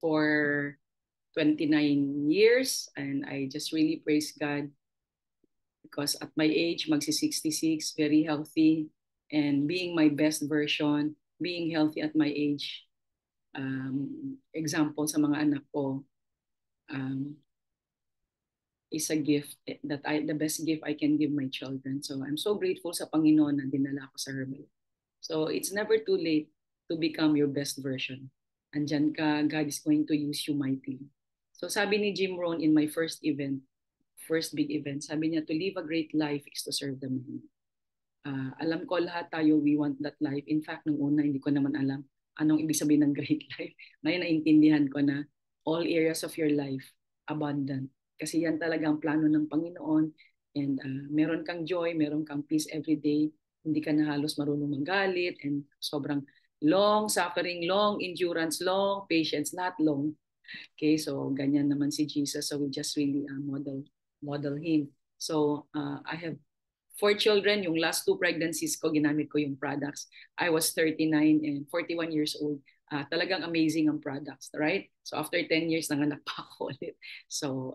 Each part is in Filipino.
for 29 years, and I just really praise God because at my age, magsi-66, very healthy, and being my best version, being healthy at my age, example sa mga anak ko, um, is a gift that the best gift I can give my children. So I'm so grateful sa Panginoon na dinala ko sa Herbal. So it's never too late to become your best version. Andyan ka, God is going to use you mightily. So sabi ni Jim Rohn in my first event, first big event, sabi niya, to live a great life is to serve the many. Alam ko lahat tayo, we want that life. In fact, nung una, hindi ko naman alam anong ibig sabihin ng great life. Ngayon, naintindihan ko na all areas of your life, abundant. Kasi yan talaga ang plano ng Panginoon. And meron kang joy, meron kang peace every day. Hindi ka na halos marunong magalit. And sobrang long suffering, long endurance, long patience, not long. Okay, so ganyan naman si Jesus. So we just really model him. So I have 4 children. Yung last 2 pregnancies ko, ginamit ko yung products. I was 39 and 41 years old. Talagang amazing ang products, right? So after 10 years, nanganak pa ako ulit. So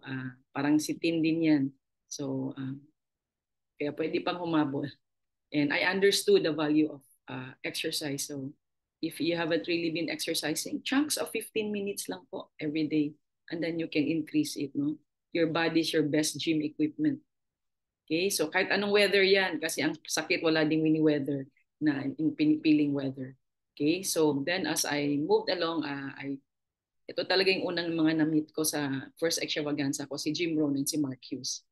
parang si Tin din yan. So kaya pwede pang humabol. And I understood the value of exercise. So if you haven't really been exercising, chunks of 15 minutes lang po every day. And then you can increase it, no? Your body is your best gym equipment. Okay, so kahit anong weather yan, kasi ang sakit wala ding weather na pinipiling weather. Okay, so then as I moved along, ito talaga yung unang mga na-meet ko sa first extravaganza ko, si Jim Rohn and si Mark Hughes.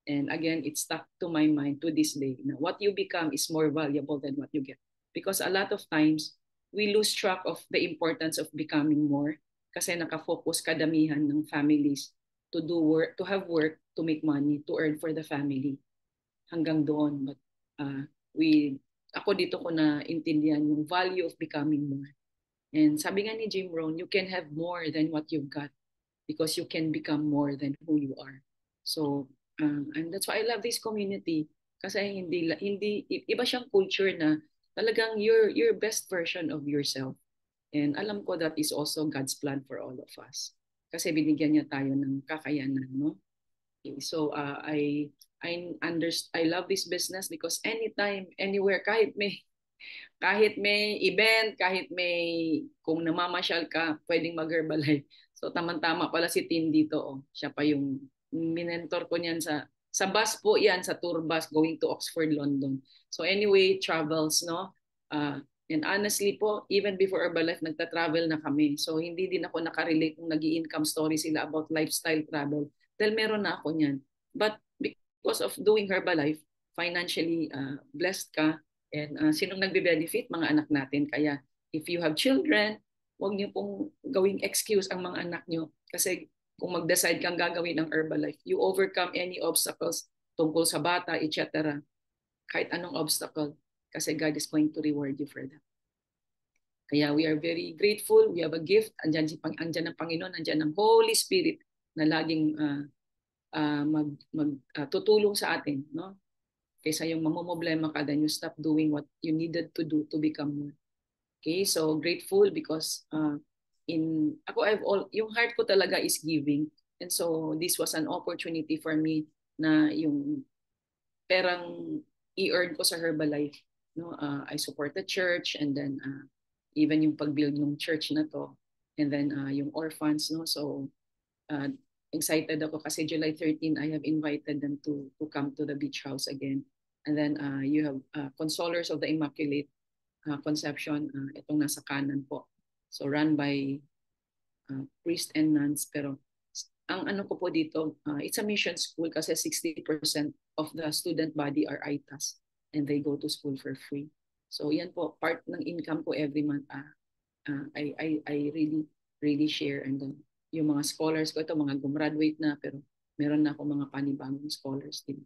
And again, it stuck to my mind to this day na what you become is more valuable than what you get. Because a lot of times, we lose track of the importance of becoming more kasi nakafocus kadamihan ng families to do work, to have work, to make money, to earn for the family. Hanggang doon. But ako dito ko na intindihan yung value of becoming more. And sabi nga ni Jim Rohn, you can have more than what you've got because you can become more than who you are. So, and that's why I love this community kasi hindi iba siyang culture na talagang your best version of yourself. And alam ko that is also God's plan for all of us. Kasi binigyan niya tayo ng kakayanan, no? Okay, so I love this business because anytime, anywhere, kahit may event, kahit may kung namamasyal ka, pwedeng mag-Herbalife. So tamang-tama pala si Tin dito, oh. Siya pa yung minentor ko niyan sa bus po yan, sa tour bus going to Oxford, London. So anyway, travels, no? And honestly po, even before Herbalife, nagta-travel na kami. So hindi din ako nakarelate kung nag-i-income story sila about lifestyle travel. Dahil meron na ako niyan. But because of doing Herbalife, financially blessed ka, and sinong nagbe-benefit? Mga anak natin. Kaya if you have children, huwag niyo pong gawing excuse ang mga anak niyo. Kasi kung mag-decide kang gagawin ng Herbalife, you overcome any obstacles tungkol sa bata, etc. Kahit anong obstacle. Kasi God is going to reward you for that. Kaya we are very grateful. We have a gift. Andyan ang Panginoon, andyan ang Holy Spirit na laging tutulong sa atin, no? Kaysa yung mamomblema ka, then you stop doing what you needed to do to become more. Okay, so grateful because yung heart ko talaga is giving. And so this was an opportunity for me na yung perang i-earn ko sa Herbalife. No? I support the church and then even yung pag-build ng church na to. And then yung orphans. No? So excited ako kasi July 13, I have invited them to come to the beach house again. And then you have Consolers of the Immaculate Conception, itong nasa kanan po. So run by priests and nuns. Pero ang ano ko po dito, it's a mission school kasi 60% of the student body are ITAS and they go to school for free. So yan po, part ng income ko every month. I really share. And then yung mga scholars ko, ito mga gumraduate na pero meron na ako mga panibagong scholars din.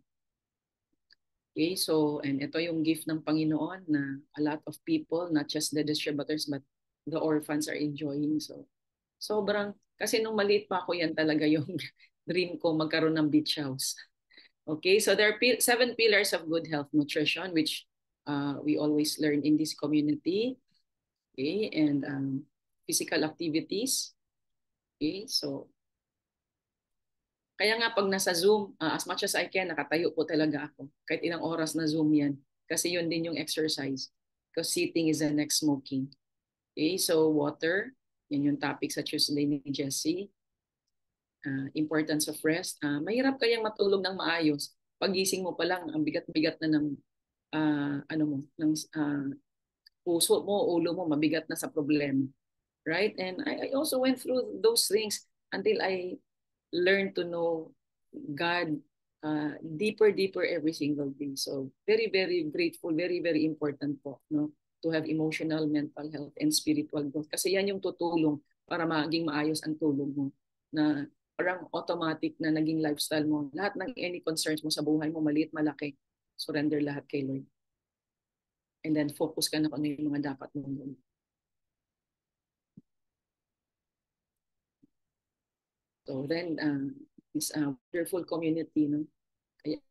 Okay, so, and ito yung gift ng Panginoon na a lot of people, not just the distributors, but the orphans are enjoying. So, sobrang, kasi nung maliit pa ako, yan talaga yung dream ko, magkaroon ng beach house. Okay, so there are 7 pillars of good health nutrition, which we always learn in this community. Okay, and physical activities, Okay? So, kaya nga pag nasa Zoom, as much as I can, nakatayo po talaga ako. Kahit ilang oras na Zoom yan. Kasi yun din yung exercise. Because sitting is the next smoking. Okay, so water, yan yung topic sa Tuesday ni Jessie. Importance of rest. Mahirap kayang matulog ng maayos. Pagising mo pa lang, ang bigat-bigat na ng ano mo, ng puso mo, ulo mo, mabigat na sa problema. Right? And I also went through those things until I learned to know God deeper, deeper every single day. So very, very grateful, very, very important po, no? To have emotional, mental health, and spiritual growth. Kasi yan yung tutulong para maging maayos ang tulog mo. Na parang automatic na naging lifestyle mo. Lahat ng any concerns mo sa buhay mo, maliit, malaki, surrender lahat kay Lord. And then focus ka na kung ano yung mga dapat mong gawin. So then, this wonderful community, no?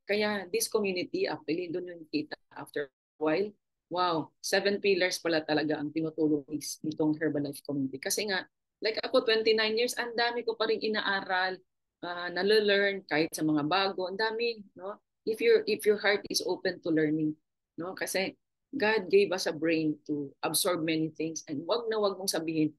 Kaya this community, actually, doon yung kita after a while, wow, 7 pillars pala talaga ang tinutulong nitong Herbalife community. Kasi nga, like ako, 29 years, ang dami ko pa rin inaaral, nalo-learn kahit sa mga bago, ang dami, no? If your heart is open to learning, no? Kasi God gave us a brain to absorb many things, and wag mong sabihin,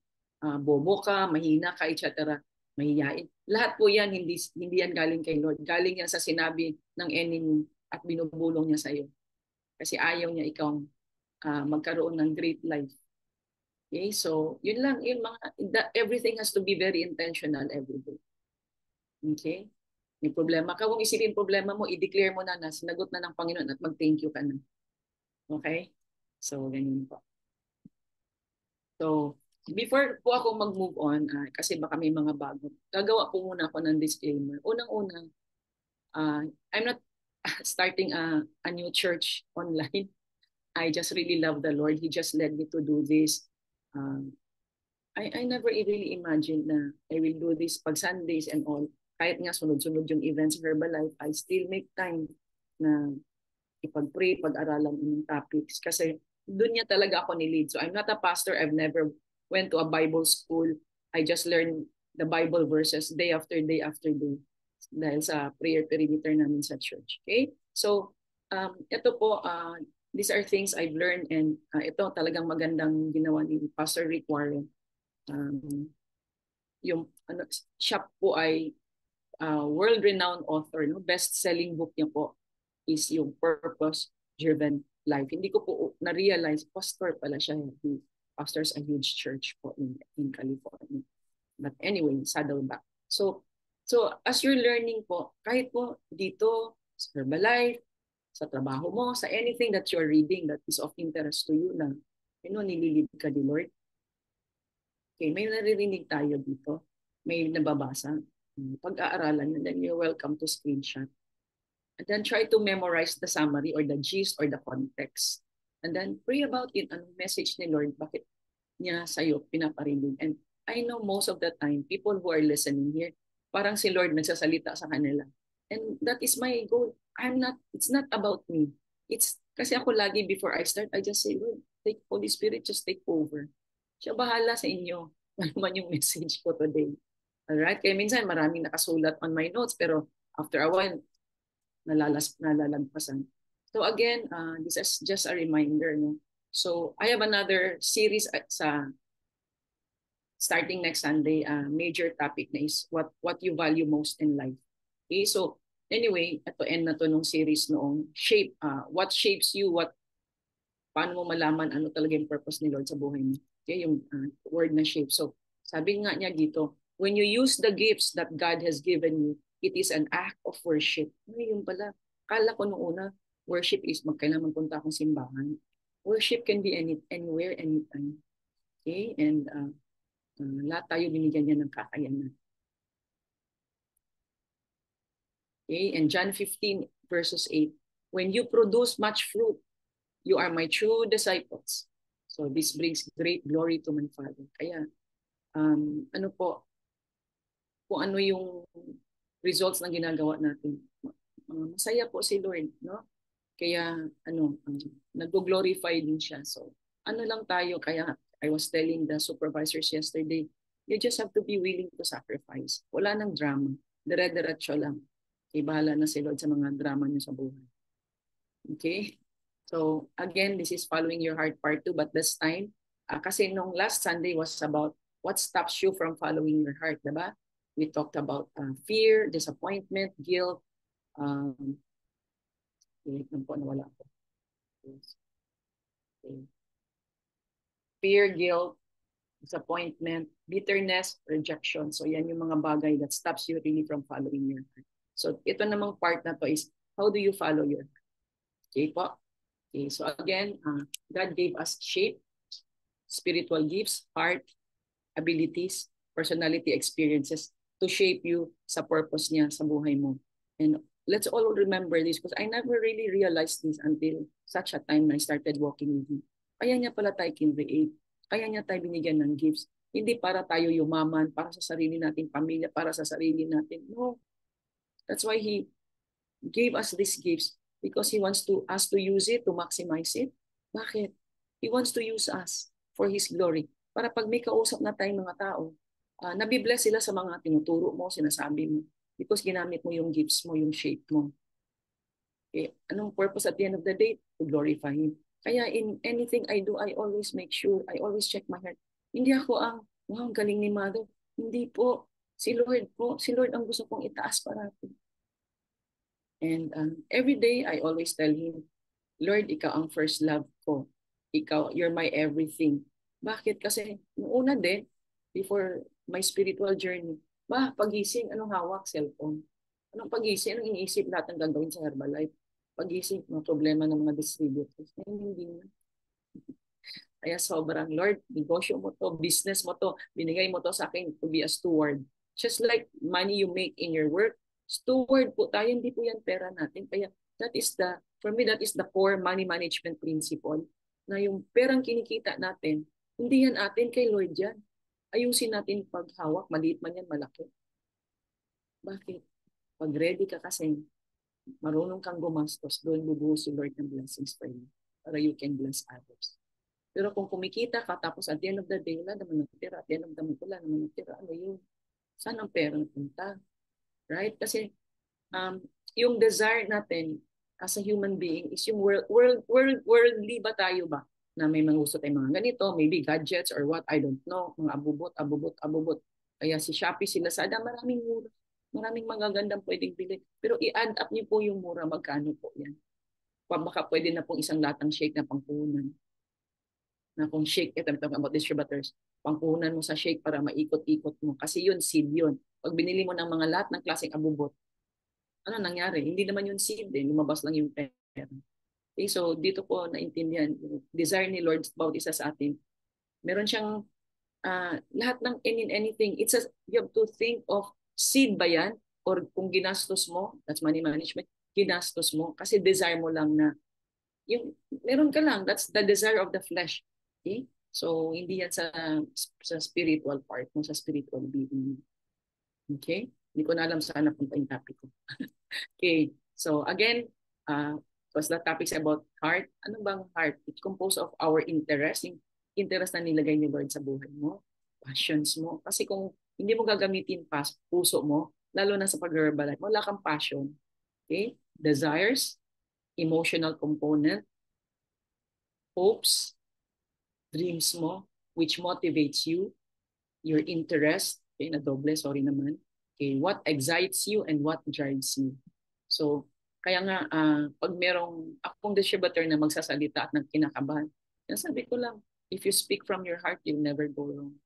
bobo ka, mahina ka, etc. Mahihain. Lahat po yan, hindi yan galing kay Lord. Galing yan sa sinabi ng enemy at binubulong niya sa iyo. Kasi ayaw niya ikaw magkaroon ng great life. Okay? So, yun lang. Everything has to be very intentional every day. Okay? May problema ka, kung isipin problema mo, i-declare mo na sinagot na ng Panginoon at mag-thank you ka na. Okay? So, ganyan po. So, before po ako mag-move on, kasi baka may mga bago, gagawa po muna ako ng disclaimer. Unang-una, I'm not starting a new church online. I just really love the Lord. He just led me to do this. I never really imagined na I will do this pag Sundays and all. Kahit nga sunod-sunod yung events of Herbalife, I still make time na ipag-pray, pag-aralan yung topics. Kasi doon niya talaga ako ni-lead. So I'm not a pastor. I've never went to a Bible school. I just learned the Bible verses day after day after day dahil sa prayer perimeter namin sa church. Okay? So, ito po, these are things I've learned, and ito talagang magandang ginawa ni Pastor Rick Warren. Yung siya po ay world-renowned author. No? Best-selling book niya po is yung Purpose-Driven Life. Hindi ko po na-realize, pastor pala siya. He pastors a huge church po in California. But anyway, Saddleback. So as you're learning po, kahit po dito sa Herbalife, sa trabaho mo, sa anything that you're reading that is of interest to you na, nililid ka ni Lord. Okay, may naririnig tayo dito. May nababasa. Pag-aaralan, and then you're welcome to screenshot. And then try to memorize the summary or the gist or the context. And then pray about it. Anong message ni Lord? Bakit niya sa'yo pinaparinig? And I know most of the time, people who are listening here, parang si Lord nagsasalita sa kanila. And that is my goal. It's not about me. It's kasi ako lagi before I start, I just say, Lord, take Holy Spirit, just take over. Siya bahala sa inyo. Ano man yung message ko today. Alright? Kaya minsan maraming nakasulat on my notes, pero after a while, nalalagpasan. So again, this is just a reminder. No? So I have another series sa starting next Sunday. Major topic na is what you value most in life. Okay, so anyway, ito end na to nung series noong shape. What shapes you? Paano mo malaman ano talaga yung purpose ni Lord sa buhay mo? Okay, yung word na shape. So sabi nga niya dito, when you use the gifts that God has given you, it is an act of worship. Ay, yung pala. Kala ko nung una, worship is kailangan magpunta akong simbahan. Worship can be anywhere, anytime. Okay? And lahat tayo binigyan niya ng kakayanan. Okay? And John 15 verses 8, when you produce much fruit, you are my true disciples. So this brings great glory to my Father. Kaya, ano po, kung ano yung results ng ginagawa natin. Masaya po si Lord, no? Kaya nag-glorify din siya. So ano lang tayo, kaya I was telling the supervisors yesterday, You just have to be willing to sacrifice. Wala nang drama. Dire-diretso lang. Okay, bahala na si Lord sa mga drama niyo sa buhay. Okay? So, again, this is following your heart part 2, but this time, kasi nung last Sunday was about what stops you from following your heart, diba? We talked about fear, disappointment, guilt, wait lang po, nawala ko. Okay. Fear, guilt, disappointment, bitterness, rejection. So yan yung mga bagay that stops you really from following your heart. So ito namang part na to is, how do you follow your heart? Okay po? Okay, so again, God gave us shape, spiritual gifts, heart, abilities, personality, experiences to shape you sa purpose niya sa buhay mo. And let's all remember this because I never really realized this until such a time na I started walking with Him. Kaya niya pala tayo kinreate. Kaya niya tayo binigyan ng gifts. Hindi para tayo yumaman, para sa sarili nating pamilya, para sa sarili natin. No. That's why He gave us these gifts because He wants us to use it, to maximize it. Bakit? He wants to use us for His glory. Para pag may kausap na tayong mga tao, nabibless sila sa mga tinuturo mo, sinasabi mo. Because ginamit mo yung gifts mo, yung shape mo. Okay? Anong purpose at the end of the day? To glorify Him. Kaya in anything I do, I always make sure, I always check my heart. Hindi ako wow, ang galing ni Mother. Hindi po. Si Lord po. Si Lord ang gusto kong itaas parati. And every day, I always tell Him, Lord, Ikaw ang first love ko. Ikaw, you're my everything. Bakit? Kasi noong una din, before my spiritual journey, pagising, anong hawak? Cellphone. Anong pagising? Anong iniisip lahat ng gagawin sa Herbalife? Pagising, mga problema ng mga distributors. Hindi na. Kaya sobrang, Lord, negosyo mo to, business mo to, binigay mo to sa akin to be a steward. Just like money you make in your work, steward po tayo, hindi po yan pera natin. Kaya for me, that is the core money management principle na yung perang kinikita natin, hindi yan atin, kay Lord yan. Ayusin natin paghawak, maliit man yan, malaki. Bakit? Pag ready ka kasi, marunong kang gumastos, doon bubuhos si Lord ng blessings for you para you can bless others. Pero kung kumikita ka, tapos at the end of the day, wala naman natira. At the end of the month, wala naman natira. Ano yun? Saan ang pera napunta? Right? Kasi yung desire natin as a human being is yung worldly ba tayo ba? Na may mga gusto tayong mga ganito, maybe gadgets or what, I don't know. Mga abubot. Kaya si Shopee, si Lazada, maraming mura. Maraming magagandang pwedeng bilhin. Pero i-add up niyo po yung mura, magkano po yan? Baka pwede na pong isang latang shake na pangpunan. Na kung shake, ito, I'm talking about distributors, pangkunan mo sa shake para maikot-ikot mo. Kasi yun, seed yun. Pag binili mo ng mga lahat ng klaseng abubot, ano nangyari? Hindi naman yung seed, lumabas lang yung pera. Okay, so dito po naintindihan, desire ni Lord about isa sa atin. Meron siyang lahat ng anything. You have to think of seed ba yan? Or kung ginastos mo, that's money management, ginastos mo kasi desire mo lang na yung meron ka lang, that's the desire of the flesh. Okay? So hindi yan sa spiritual part mo, sa spiritual being. Okay? Hindi ko na alam saan napunta yung topic ko. Okay. So again, was the topics about heart. Ano bang heart? It's composed of our interest, yung interest na nilagay ni Lord sa buhay mo, passions mo. Kasi kung hindi mo gagamitin puso mo, lalo na sa pag-herbalife, wala kang passion. Okay? Desires, emotional component, hopes, dreams mo, which motivates you, your interest, okay, na doble, sorry naman, okay, what excites you and what drives you. So, kaya nga, pag merong akong distributor na magsasalita at nagkinakabahan, sabi ko lang, if you speak from your heart, you'll never go wrong.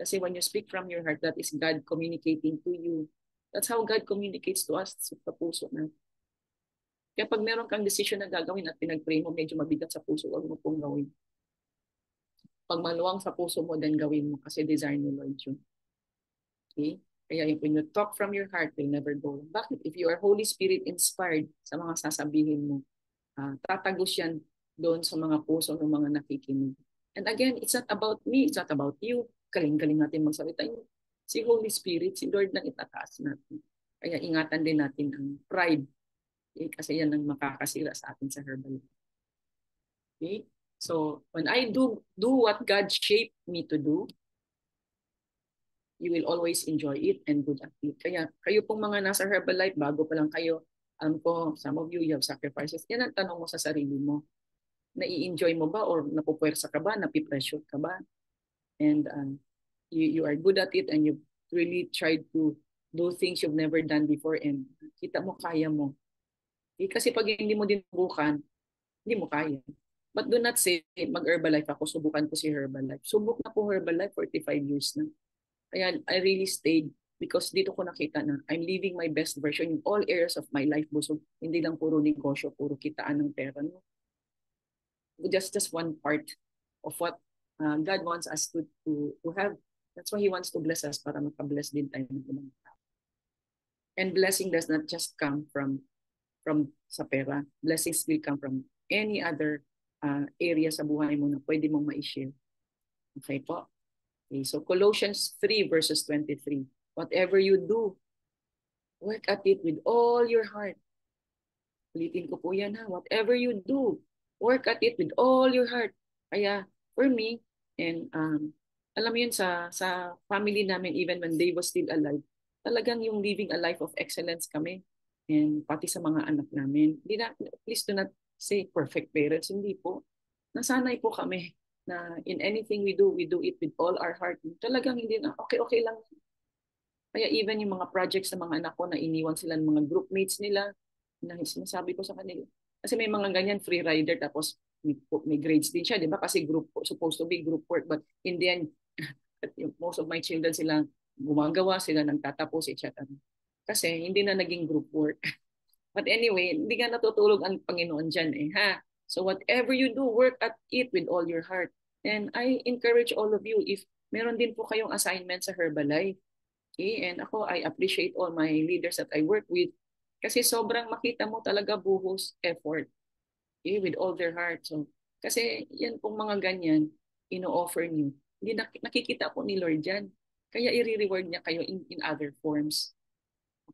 Kasi when you speak from your heart, that is God communicating to you. That's how God communicates to us sa puso natin. Kaya pag meron kang decision na gagawin at pinag-pray mo, medyo mabigat sa puso, huwag mo pong gawin. Pag maluwang sa puso mo, then gawin mo kasi desire ni Lord yun. Okay? Kaya when you talk from your heart, you'll never go wrong. Bakit? If you are Holy Spirit inspired sa mga sasabihin mo, tatagos yan doon sa mga puso ng mga nakikinig. And again, it's not about me, it's not about you. Galing-galing natin magsalita. Si Holy Spirit, si Lord lang itataas natin. Kaya ingatan din natin ang pride. Okay? Kasi yan ang makakasira sa atin sa Herbalife. Okay? So when I do what God shaped me to do, you will always enjoy it and good at it. Kaya kayo pong mga nasa Herbalife, bago pa lang kayo, ko, some of you have sacrifices. Yan ang tanong mo sa sarili mo. Nai-enjoy mo ba or napupwersa ka ba, napipressure ka ba? And you are good at it and you really tried to do things you've never done before and kita mo kaya mo. Kasi pag hindi mo din subukan, hindi mo kaya. But do not say, mag-Herbalife ako, subukan ko si Herbalife. Subok na po Herbalife, 45 years na. Kaya I really stayed because dito ko nakita na I'm living my best version in all areas of my life. Busog, hindi lang puro negosyo, puro kitaan ng pera. No? Just one part of what God wants us to have. That's why He wants to bless us para makabless din tayo ng ibang tao. And blessing does not just come from sa pera. Blessings will come from any other area sa buhay mo na pwede mong ma-share. Okay po? Okay, so Colossians 3 verses 23. Whatever you do, work at it with all your heart. Ulitin ko po yan ha. Whatever you do, work at it with all your heart. Kaya for me, and alam mo yun sa family namin, even when they was still alive, talagang yung living a life of excellence kami. And pati sa mga anak namin. Please do not say perfect parents. Hindi po. Nasanay po kami na in anything we do it with all our heart. Talagang hindi na, okay lang. Kaya even yung mga projects sa mga anak ko na iniwan sila ng mga groupmates nila, na sinasabi ko sa kanila. Kasi may mga ganyan, free rider, tapos may grades din siya, di ba? Kasi supposed to be group work. But in the end, most of my children sila gumagawa, sila nagtatapos, etc. Kasi hindi na naging group work. But anyway, hindi nga natutulog ang Panginoon dyan ha? So whatever you do, work at it with all your heart. And I encourage all of you, if meron din po kayong assignment sa Herbalife, okay? And ako, I appreciate all my leaders that I work with kasi sobrang makita mo talaga buhos effort, okay? With all their heart. So, kasi yan pong mga ganyan, ino-offer niyo. Hindi nakikita po ni Lord dyan. Kaya i-reward niya kayo in other forms.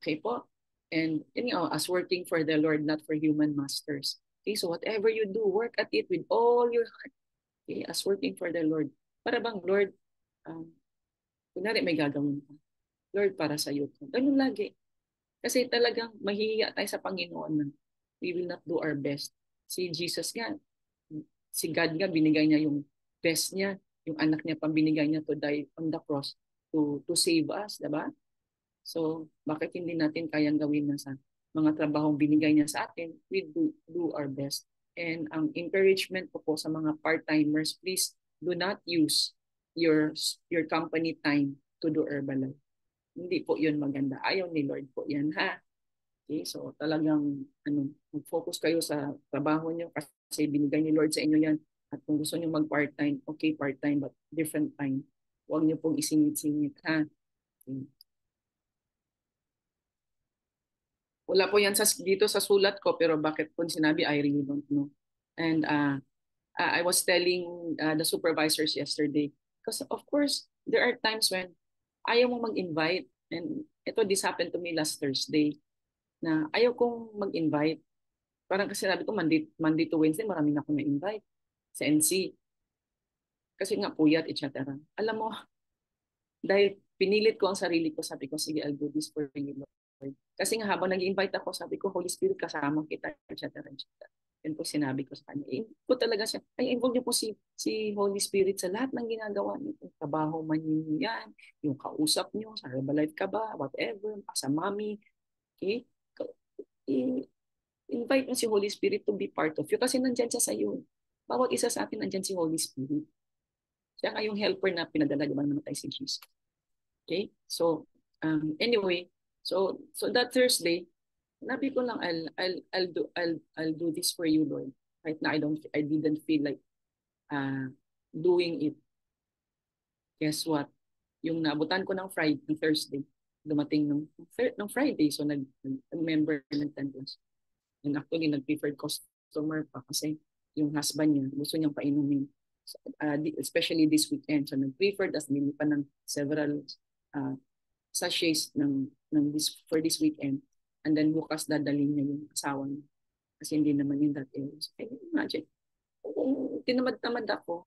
Okay po? And as working for the Lord, not for human masters. Okay, so whatever you do, work at it with all your heart. Okay, as working for the Lord. Para bang, Lord, kunwari may gagawin ka. Lord, para sa iyo. Ganun lagi. Kasi talagang mahihiya tayo sa Panginoon na we will not do our best. Si Jesus nga, si God nga, binigay niya yung best niya, yung anak niya pambinigay niya to die on the cross to save us, diba? So, bakit hindi natin kayang gawin na sa mga trabahong binigay niya sa atin? We do our best. And ang encouragement ko po sa mga part-timers, please do not use your company time to do Herbalife. Hindi po yun maganda. Ayaw ni Lord po yan, ha? Okay, so talagang mag-focus kayo sa trabaho niyo kasi binigay ni Lord sa inyo yan. At kung gusto niyo mag-part-time, okay, part-time, but different time. Huwag niyo pong isingit-singit, ha? Okay. Wala po yan dito sa sulat ko, pero bakit po sinabi, I really don't know. And I was telling the supervisors yesterday, because of course, there are times when ayaw mong mag-invite. And this happened to me last Thursday, na ayaw kong mag-invite. Parang kasi sabi ko, Monday to Wednesday, marami na akong na-invite sa NC. Kasi nga puyat, etc. Alam mo, dahil pinilit ko ang sarili ko, sabi ko, sige, I'll do this for you, Lord. Kasi nga habang nag-invite ako, sabi ko, Holy Spirit, kasama kita, etc. Yan po sinabi ko sa kanya. Ko talaga siya, ay involve niyo po si Holy Spirit sa lahat ng ginagawa niyo. Yung trabaho man niyo yan, yung kausap niyo, sa Herbalife ka ba, whatever, sa mommy. Okay? Invite mo si Holy Spirit to be part of you kasi nandyan siya sa iyo. Bawat isa sa atin nandyan si Holy Spirit. Siya nga yung helper na pinadala, di ba namatay si Jesus. Okay? So, anyway, so that Thursday, nabi ko lang I'll do this for you, Lord. Right now I didn't feel like doing it. Guess what? Yung naabutan ko ng Thursday, dumating ng Friday, so nag-member ng 10 plus. And actually nag-preferred customer pa kasi yung husband niya gusto niyang painumin. Especially this weekend. So nag-preferred as nili pa ng several sachets for this weekend. And then bukas dadalhin niya yung asawa niya. Kasi hindi naman yung that area. So, imagine, kung tinamad-tamad ako,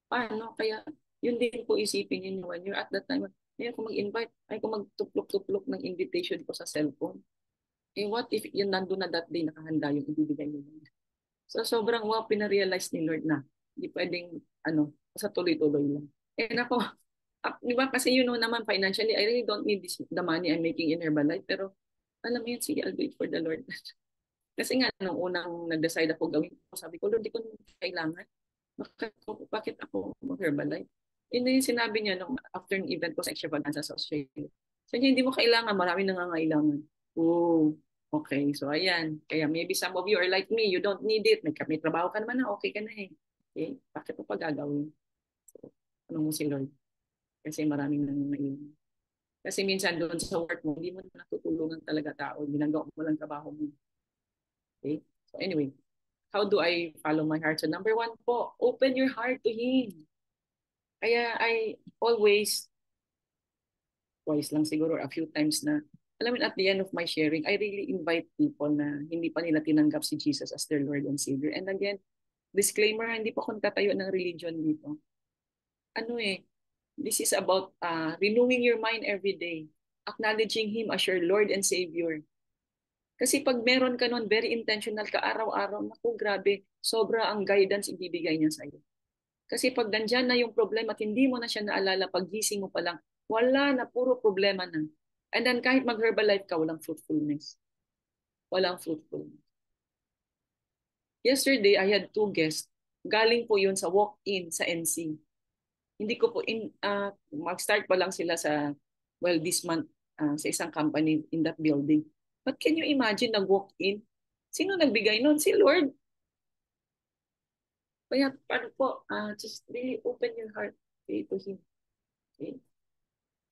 paano? Kaya yun din po isipin niyo when you're at that time, Ayaw ko mag-invite. Ayaw ko magtuplok-tuplok ng invitation ko sa cellphone. Eh what if yun nandun na that day nakahanda yung ibibigay mo? So sobrang wow, pinarealize ni Lord na hindi pwedeng sa tuloy-tuloy lang. And ako, di ba kasi naman financially, I really don't need the money I'm making in Herbalife. Pero alam mo yun, sige, I'll do it for the Lord. Kasi nga, nung unang nag-decide ako gawin ko, sabi ko, Lord, di ko kailangan. Bakit ako mag-Herbalife? Yun na yung sinabi niya nung after ng event ko sa extravaganza sa Australia. Sabi niya, hindi mo kailangan, marami nangangailangan. Oh, okay. So, ayan. Kaya maybe some of you are like me, you don't need it. May trabaho ka naman na, okay ka na eh. Okay? Bakit mo pa gagawin? So, ano mo si Lord? Kasi maraming nangangailangan. Kasi minsan doon sa work mo, hindi mo natutulungan talaga tao. Ginagawa mo lang trabaho mo. Okay? So anyway, how do I follow my heart? So number one po, open your heart to Him. Kaya I always, twice lang siguro, a few times na, alam mo, at the end of my sharing, I really invite people na hindi pa nila tinanggap si Jesus as their Lord and Savior. And again, disclaimer, hindi po akong tatayo ng religion dito. Ano eh, this is about renewing your mind every day, acknowledging Him as your Lord and Savior. Kasi pag meron ka nun, very intentional ka araw-araw, naku, grabe, sobra ang guidance ibibigay niya sa'yo. Kasi pag nandyan na yung problema at hindi mo na siya naalala, pag gising mo pa lang, wala na, puro problema na. And then kahit mag-Herbalife ka, walang fruitfulness. Walang fruitfulness. Yesterday, I had two guests. Galing po yun sa walk-in sa NC. Hindi ko po, mag-start pa lang sila sa, well, this month, sa isang company in that building. But can you imagine, nag-walk-in? Sino nagbigay nun? Si Lord. Kaya paano po, just really open your heart to Him. Okay?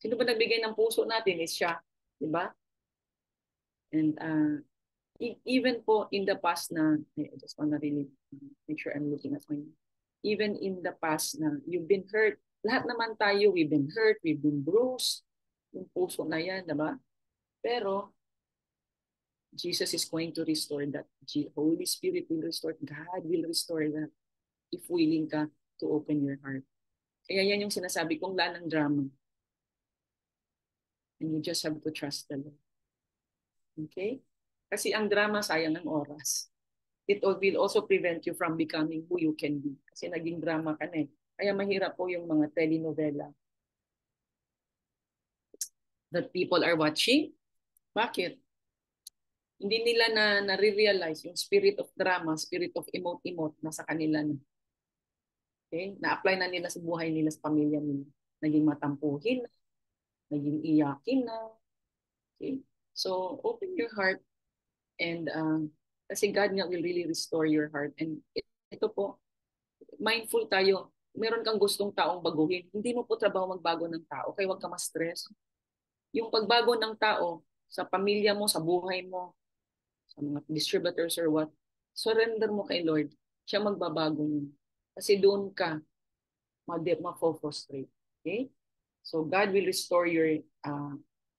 Sino ba nagbigay ng puso natin is siya. Diba? And even po in the past na, I just wanna really make sure I'm looking at my, even in the past na you've been hurt, lahat naman tayo, we've been hurt, we've been bruised, yung puso na yan, diba? Pero, Jesus is going to restore that. Holy Spirit will restore, God will restore that if willing ka to open your heart. Kaya yan yung sinasabi kong lalang drama. And you just have to trust the Lord. Okay? Kasi ang drama, sayang ng oras. It will also prevent you from becoming who you can be. Kasi naging drama ka na eh. Kaya mahirap po yung mga telenovela that people are watching. Bakit? Hindi nila na-realize yung spirit of drama, spirit of emote-emote na sa kanila na. Okay? Na-apply na nila sa buhay nila, sa pamilya nila. Naging matampuhin na, naging iyakin na. Okay? So, open your heart and kasi God nga will really restore your heart. And ito po, mindful tayo. Meron kang gustong taong baguhin. Hindi mo po trabaho magbago ng tao, kaya huwag ka ma-stress. Yung pagbago ng tao sa pamilya mo, sa buhay mo, sa mga distributors or what, surrender mo kay Lord. Siya magbabago mo. Kasi doon ka ma-frustrate. Okay? So God will restore your,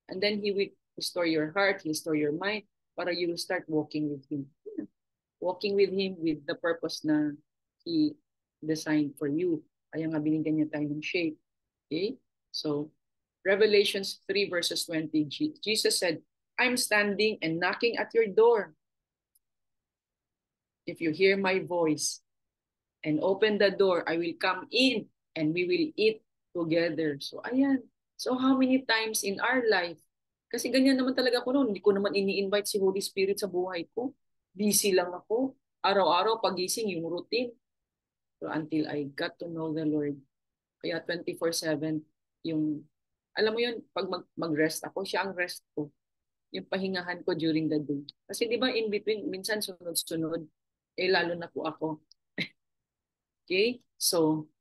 and then He will restore your heart, restore your mind, para you will start walking with Him. Walking with Him with the purpose na He designed for you. Kaya nga binigyan niya tayo ng shape. Okay? So, Revelations 3 verses 20, Jesus said, I'm standing and knocking at your door. If you hear my voice and open the door, I will come in and we will eat together. So, ayan. So, how many times in our life, kasi ganyan naman talaga ako noon, hindi ko naman ini-invite si Holy Spirit sa buhay ko. Busy lang ako. Araw-araw, pagising, yung routine. So, until I got to know the Lord. Kaya 24/7, yung, alam mo yun, pag mag-rest ako, siya ang rest ko. Yung pahingahan ko during the day. Kasi di ba in between, minsan sunod-sunod, lalo na po ako. Okay? So,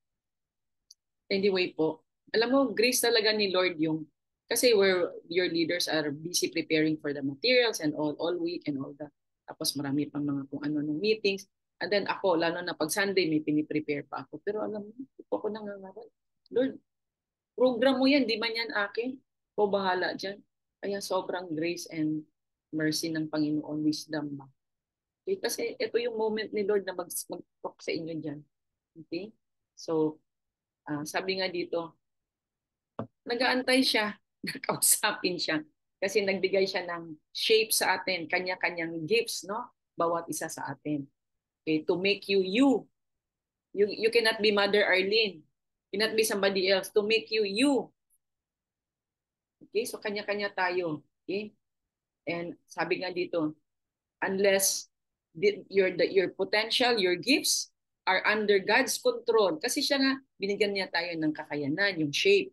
anyway po, alam mo, grace talaga ni Lord yung, kasi your leaders are busy preparing for the materials and all week and all that. Tapos marami pang mga kung ano ng meetings. And then ako, lalo na pag Sunday, may piniprepare pa ako. Pero alam mo, hindi po ako nangangaral. Lord, program mo yan, di man yan akin. Ko bahala dyan. Kaya sobrang grace and mercy ng Panginoon, wisdom ba. Okay? Kasi ito yung moment ni Lord na mag-talk sa inyo dyan. Okay? So, sabi nga dito, nag-aantay siya, nakausapin siya. Kasi nagbigay siya ng shape sa atin, kanya-kanyang gifts, no? Bawat isa sa atin. Okay, to make you you. You cannot be Mother Arlene. You cannot be somebody else. To make you you. Okay, so kanya-kanya tayo. Okay? And sabi nga dito, unless your potential, your gifts are under God's control. Kasi siya nga, binigyan niya tayo ng kakayanan, yung shape.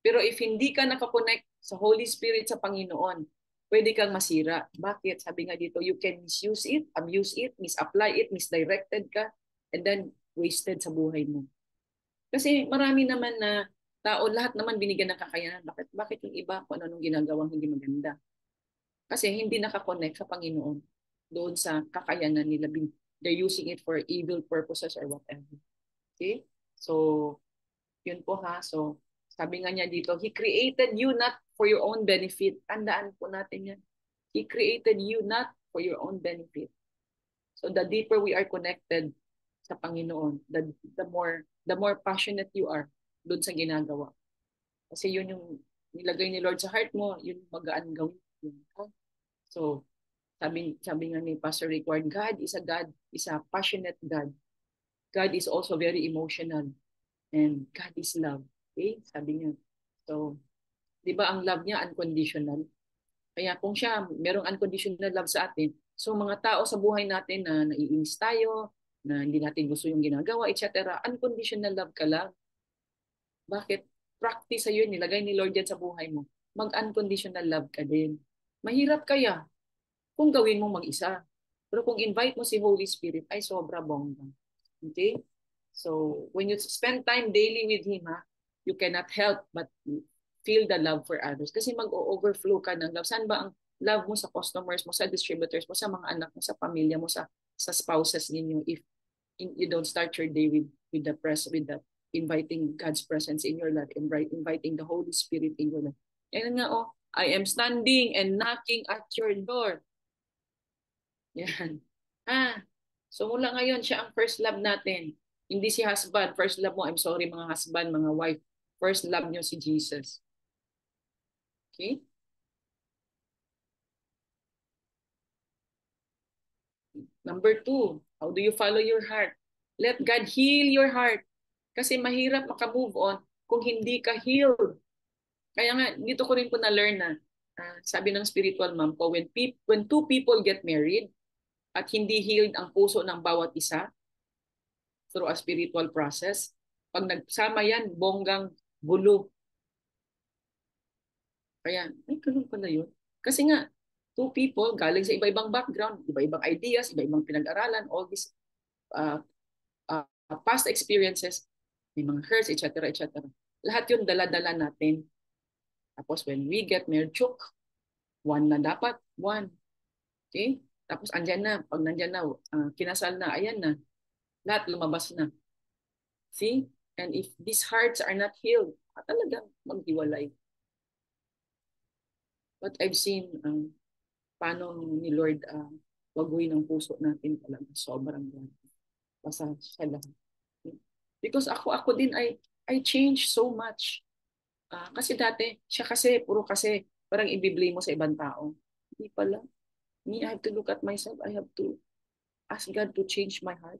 Pero if hindi ka nakakonect sa Holy Spirit sa Panginoon, pwede kang masira. Bakit? Sabi nga dito, you can misuse it, abuse it, misapply it, misdirected ka, and then wasted sa buhay mo. Kasi marami naman na tao, lahat naman binigyan ng kakayanan. Bakit yung iba kung ano nung ginagawang hindi maganda? Kasi hindi nakakonect sa Panginoon doon sa kakayanan nila. They're using it for evil purposes or whatever. Okay? So, yun po ha. So, sabi nga niya dito, He created you not for your own benefit. Tandaan po natin yan. He created you not for your own benefit. So, the deeper we are connected sa Panginoon, the more passionate you are doon sa ginagawa. Kasi yun yung nilagay ni Lord sa heart mo, yun magaan gawin. So, sabi nga ni Pastor Rickward, God, is a passionate God. God is also very emotional. And God is love. Okay? Sabi niya. So, di ba ang love niya unconditional? Kaya kung siya, merong unconditional love sa atin, so mga tao sa buhay natin na naiinis tayo, na hindi natin gusto yung ginagawa, etc., unconditional love ka lang. Bakit? Practice sa'yo, nilagay ni Lord yan sa buhay mo. Mag-unconditional love ka din. Mahirap kaya kung gawin mo mag-isa. Pero kung invite mo si Holy Spirit, ay sobra bongga. Okay? So, when you spend time daily with Him, you cannot help but feel the love for others. Kasi mag-overflow ka ng love. Saan ba ang love mo sa customers mo, sa distributors mo, sa mga anak mo, sa pamilya mo, sa spouses ninyo if you don't start your day with the inviting God's presence in your life, inviting the Holy Spirit in your life. Yan nga, oh, I am standing and knocking at your door. Yan. So mula ngayon, siya ang first love natin. Hindi si husband. First love mo, I'm sorry mga husband, mga wife. First love nyo si Jesus. Okay? Number 2, how do you follow your heart? Let God heal your heart. Kasi mahirap makamove on kung hindi ka healed. Kaya nga, dito ko rin po na-learn na, sabi ng spiritual mom ko, when two people get married at hindi healed ang puso ng bawat isa through a spiritual process, pag nagsama yan, bonggang gulo. Kaya, ay, ganun pala yun. Kasi nga, two people galing sa iba-ibang background, iba-ibang ideas, iba-ibang pinag-aralan, all these uh, past experiences, may mga hurts, etc., etc. Lahat yun dala-dala natin. Tapos when we get married, chok, one na dapat, one. Okay? Tapos andyan na, pag nandyan na, kinasal na, ayan na, lahat lumabas na. See? And if these hearts are not healed, talagang maghiwalay. But I've seen paano ni Lord waguhin ang puso natin talaga. Sobrang grabe. Basta sa lahat. Because ako din, I changed so much. Kasi dati, siya kasi, puro kasi, parang i-blame mo sa ibang tao. Hindi pala. Me, I have to look at myself. I have to ask God to change my heart.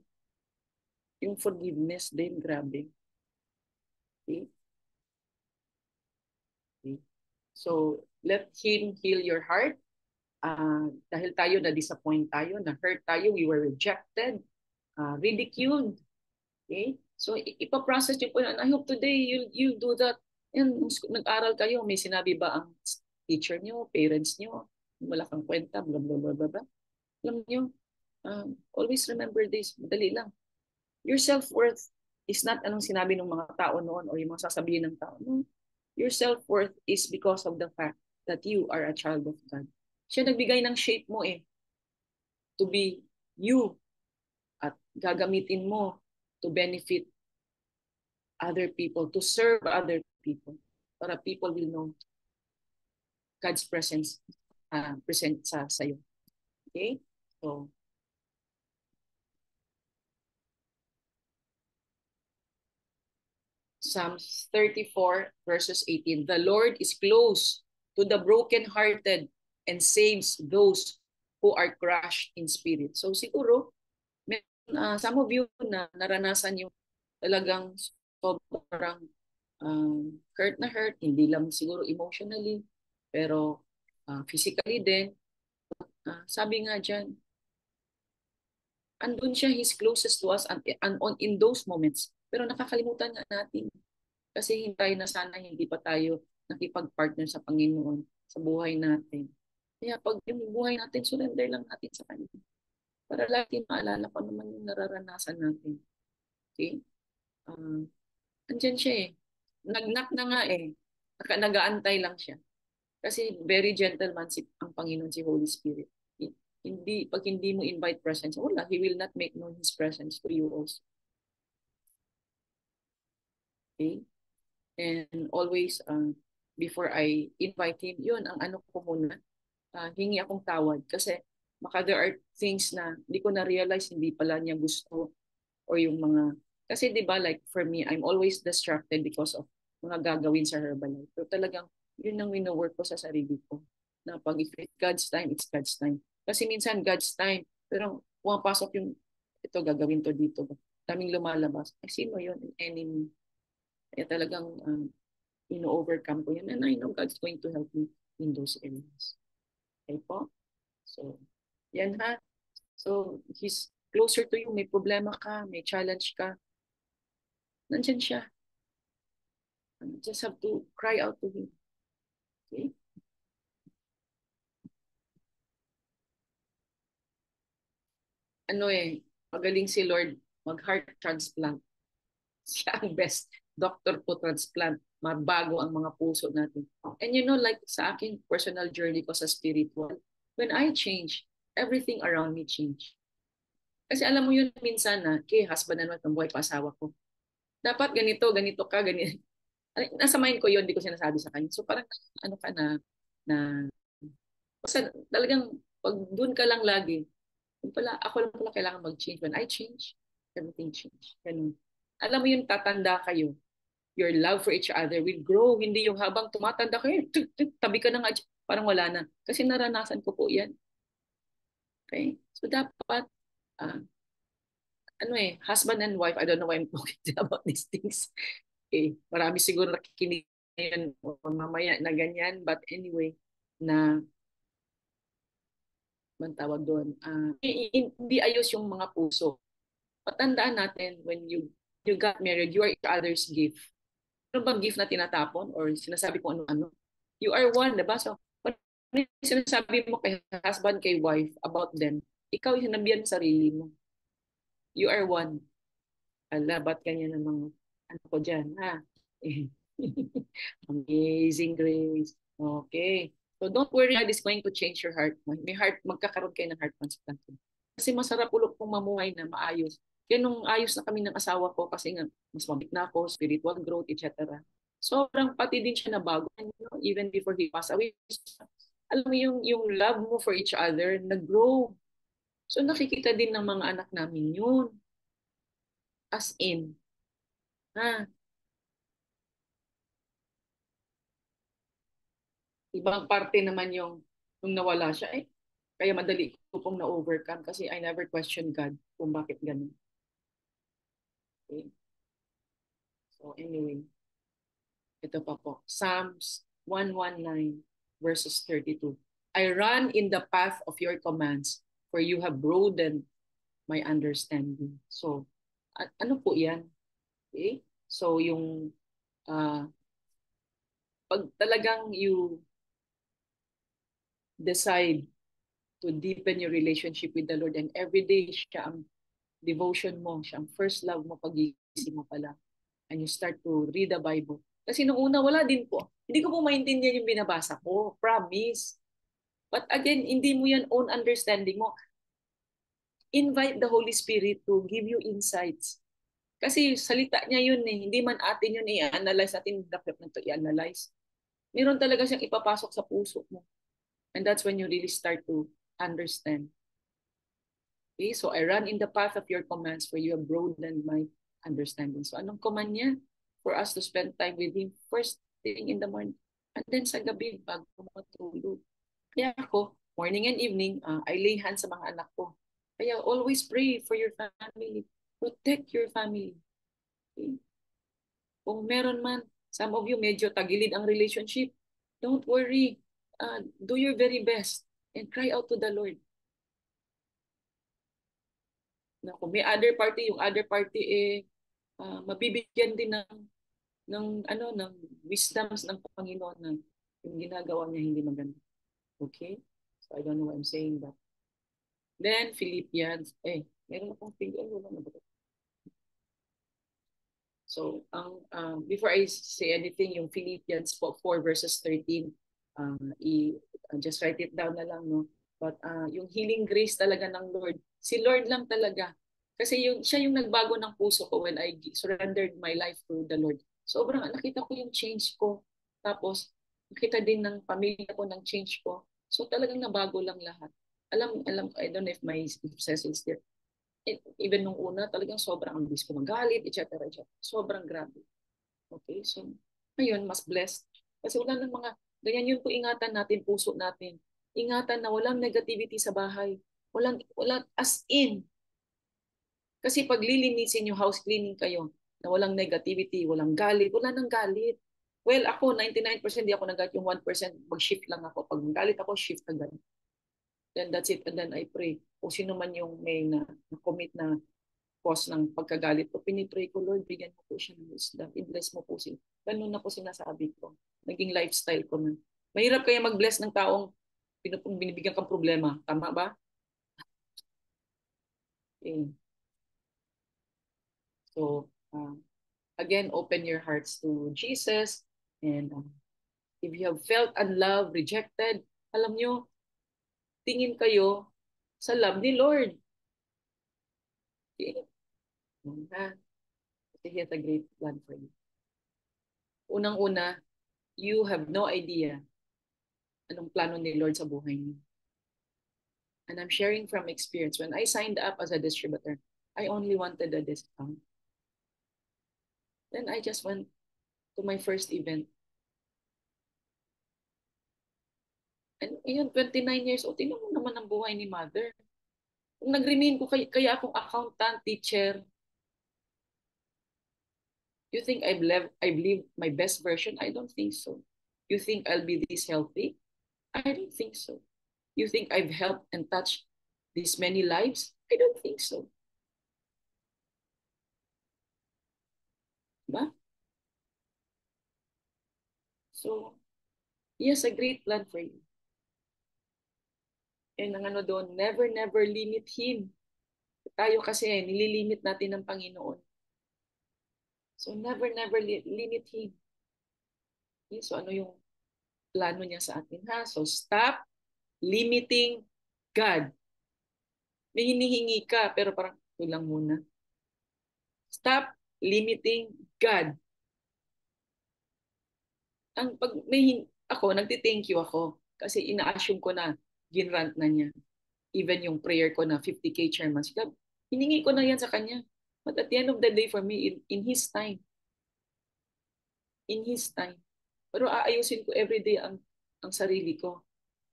Yung forgiveness din, grabe. Okay? Okay. So, let Him heal your heart. Dahil tayo na-disappoint tayo, na-hurt tayo, we were rejected, ridiculed. Okay? So, ipaprocess nyo po yan. I hope today you'll do that. And nag-aral kayo, may sinabi ba ang teacher nyo, parents nyo, wala kang kwenta, blah, blah, blah, blah, blah. Alam nyo, always remember this, madali lang. Your self-worth is not anong sinabi ng mga tao noon o yung mga sasabihin ng tao. No. Your self-worth is because of the fact that you are a child of God. Siya nagbigay ng shape mo to be you at gagamitin mo to benefit other people, to serve other people, para people will know God's presence present sa sayo. Okay? Psalms 34 verses 18. The Lord is close to the brokenhearted and saves those who are crushed in spirit. So siguro, some of you na naranasan yung talagang sobrang hurt, hindi lang siguro emotionally, pero physically din. Sabi nga dyan, andun siya, He's closest to us and on in those moments. Pero nakakalimutan nga natin. Kasi hintay na sana hindi pa tayo nakipag-partner sa Panginoon sa buhay natin. Kaya pag yung buhay natin, surrender lang natin sa Kanya. Para lagi maalala ko naman yung nararanasan natin. Okay? Andyan siya eh. Nag-knock na nga eh. Nag-aantay lang siya. Kasi very gentleman ang Panginoon, si Holy Spirit. Hindi, pag hindi mo invite presence, wala, He will not make known His presence to you also. Okay? And always, before I invite Him, yun, ang ano ko muna, hingi akong tawad. Kasi baka there are things na hindi ko na-realize, hindi pala niya gusto. Or yung mga, kasi di ba like for me, I'm always distracted because of mga gagawin sa Herbalife. So talagang, yun ang wino-work ko sa sarili ko. Na pag if it's God's time, it's God's time. Kasi minsan God's time, pero pumapasok yung, ito gagawin to dito. Daming lumalabas. Ay, sino yun? Enemy. Kaya talagang ino-overcome ko yan. And I know God's going to help me in those areas. Okay po? So, yan ha. So, He's closer to you. May problema ka, may challenge ka. Nandyan siya. You just have to cry out to Him. Okay? Ano eh, magaling si Lord mag-heart transplant. Siya ang best doctor po transplant. Mabago ang mga puso natin. And you know, like sa aking personal journey ko sa spiritual, when I change, everything around me change. Kasi alam mo yun minsan na, okay, husband and wife, ang buhay pa asawa ko. Dapat ganito, ganito ka, ganito. Nasa mind ko yun, hindi ko sinasabi sa kanya. So parang ano ka na basta talagang pag doon ka lang lagi, ako lang pala kailangan mag-change. When I change, everything change. Ganun. Alam mo yung tatanda kayo, your love for each other will grow. Hindi yung habang tumatanda kayo, tabi ka na nga, parang wala na. Kasi naranasan ko po yan. Okay? So dapat, uh, husband and wife, I don't know why I'm talking about these things. Okay, marami siguro nakikinig ngayon o mamaya na ganyan. But anyway, na man tawag doon, hindi ayos yung mga puso. Patandaan natin when you got married, you are each other's gift. Ano bang gift na tinatapon or sinasabi ko ano-ano? You are one, diba? So, pag sinasabi mo kay husband, kay wife about them, ikaw yung sinabihan sa sarili mo. You are one. Ala, ba't ganyan ang mga ano ko dyan, ha? Amazing grace. Okay. So don't worry, God is going to change your heart. Magkakaroon kayo ng heart transplant. Kasi masarap ulit pong mamuhay na maayos. Kaya nung ayos na kami ng asawa ko kasi nga mas mabit na ako, spiritual growth, etc. Sobrang pati din siya na bago. Even before he passed away, alam mo yung love mo for each other, nag-grow. So nakikita din ng mga anak namin yun. As in, ha, ibang parte naman yung nung nawala siya, kaya madali ko pong na-overcome kasi I never question God kung bakit ganun. Okay. So anyway, ito pa po. Psalms 119 verses 32. I run in the path of your commands for you have broadened my understanding. So, ano po yan? Okay? So yung pag talagang you decide to deepen your relationship with the Lord and every day siya ang devotion mo, siya ang first love mo pagising mo pala. And you start to read the Bible. Kasi nung una, wala din po. Hindi ko po maintindihan yung binabasa ko. Promise. But again, hindi mo yan own understanding mo. Invite the Holy Spirit to give you insights. Kasi salita niya yun eh. Hindi man atin yun i-analyze, atin dapat na ito i-analyze. Meron talaga siyang ipapasok sa puso mo. And that's when you really start to understand. Okay, so I run in the path of your commands for you have broadened my understanding. So anong command niya? for us to spend time with Him first thing in the morning. And then sa gabi, bago matulog. Kaya ako, morning and evening, I lay hands sa mga anak ko. Kaya always pray for your family. Protect your family. Okay? Kung meron man, some of you medyo tagilid ang relationship, don't worry. Do your very best and cry out to the Lord. Na kung may other party, yung other party mabibigyan din ng wisdoms ng Panginoon na yung ginagawa niya hindi maganda. Okay? So I don't know why I'm saying that. Then Philippians, meron akong Philippians, wala na ba? So, before I say anything, yung Philippians 4 verses 13, just write it down na lang, no? But yung healing grace talaga ng Lord, si Lord lang talaga. Kasi siya yung nagbago ng puso ko when I surrendered my life to the Lord. Sobrang nakita ko yung change ko. Tapos, nakita din ng pamilya ko ng change ko. So talagang nabago lang lahat. I don't know if my Cecil is there. Even nung una, talagang sobrang ambis ko magalit, etc. etc. Sobrang grabe. Okay, so ngayon, mas blessed. Kasi wala ng mga, ganyan yun po ingatan natin, puso natin. Ingatan na walang negativity sa bahay. Walang as in. Kasi pag lilinisin yung house cleaning kayo, na walang negativity, walang galit, wala nang galit. Well, ako, 99% di ako nagalit, yung 1% mag-shift lang ako. Pag magalit ako, shift agad. Then that's it. And then I pray. Kung sino man yung may na-commit na cause ng pagkagalit ko, pinipray ko, Lord, bigyan mo po siya ng wisdom. I-bless mo po siya. Ganun na po sinasabi ko. Naging lifestyle ko na. Mahirap kaya mag-bless ng taong binibigyan kang problema. Tama ba? Okay. So, again, open your hearts to Jesus. And if you have felt unloved, rejected, alam nyo, tingin kayo sa love ni Lord. Okay? He has a great plan for you. Unang-una, you have no idea anong plano ni Lord sa buhay niyo. And I'm sharing from experience. When I signed up as a distributor, I only wanted a discount. Then I just went to my first event. And ayun, 29 years old, tingnan mo naman ang buhay ni mother. Kung nag-remain ko, kaya akong accountant, teacher, you think I've lived my best version? I don't think so. You think I'll be this healthy? I don't think so. You think I've helped and touched these many lives? I don't think so. Diba? So, he has a great plan for you. And ang ano doon, never limit Him. Tayo kasi, nililimit natin ng Panginoon. So, never limit Him. Okay? So, ano yung plano niya sa atin, ha? So, stop limiting God. May hinihingi ka, pero parang, ito lang muna. Stop limiting God. Pag ako, nagti-thank you ako kasi ina-assume ko na ginrant na niya. Even yung prayer ko na 50K Chairman's Club, hiningi ko na yan sa kanya. But at the end of the day for me, in His time. In His time. Pero aayusin ko everyday ang sarili ko.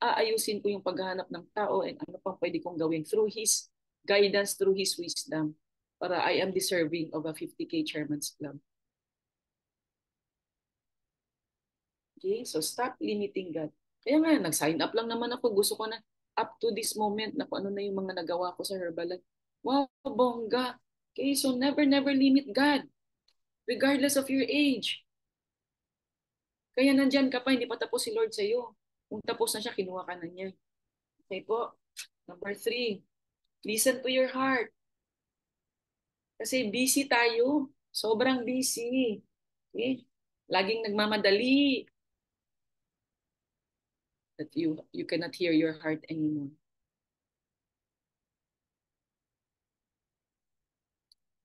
Aayusin ko yung paghahanap ng tao and ano pang pwede kong gawin through His guidance, through His wisdom para I am deserving of a 50K Chairman's Club. Okay? So stop limiting God. Kaya nga, nag-sign up lang naman ako. Gusto ko na up to this moment na kung ano na yung mga nagawa ko sa Herbalife. Wow, bongga. Okay, so never limit God. Regardless of your age. Kaya nandyan ka pa, hindi pa tapos si Lord sa'yo. Kung tapos na siya, kinuha ka na niya. Okay po. Number 3, listen to your heart. Kasi busy tayo. Sobrang busy. Okay? Laging nagmamadali. That you cannot hear your heart anymore.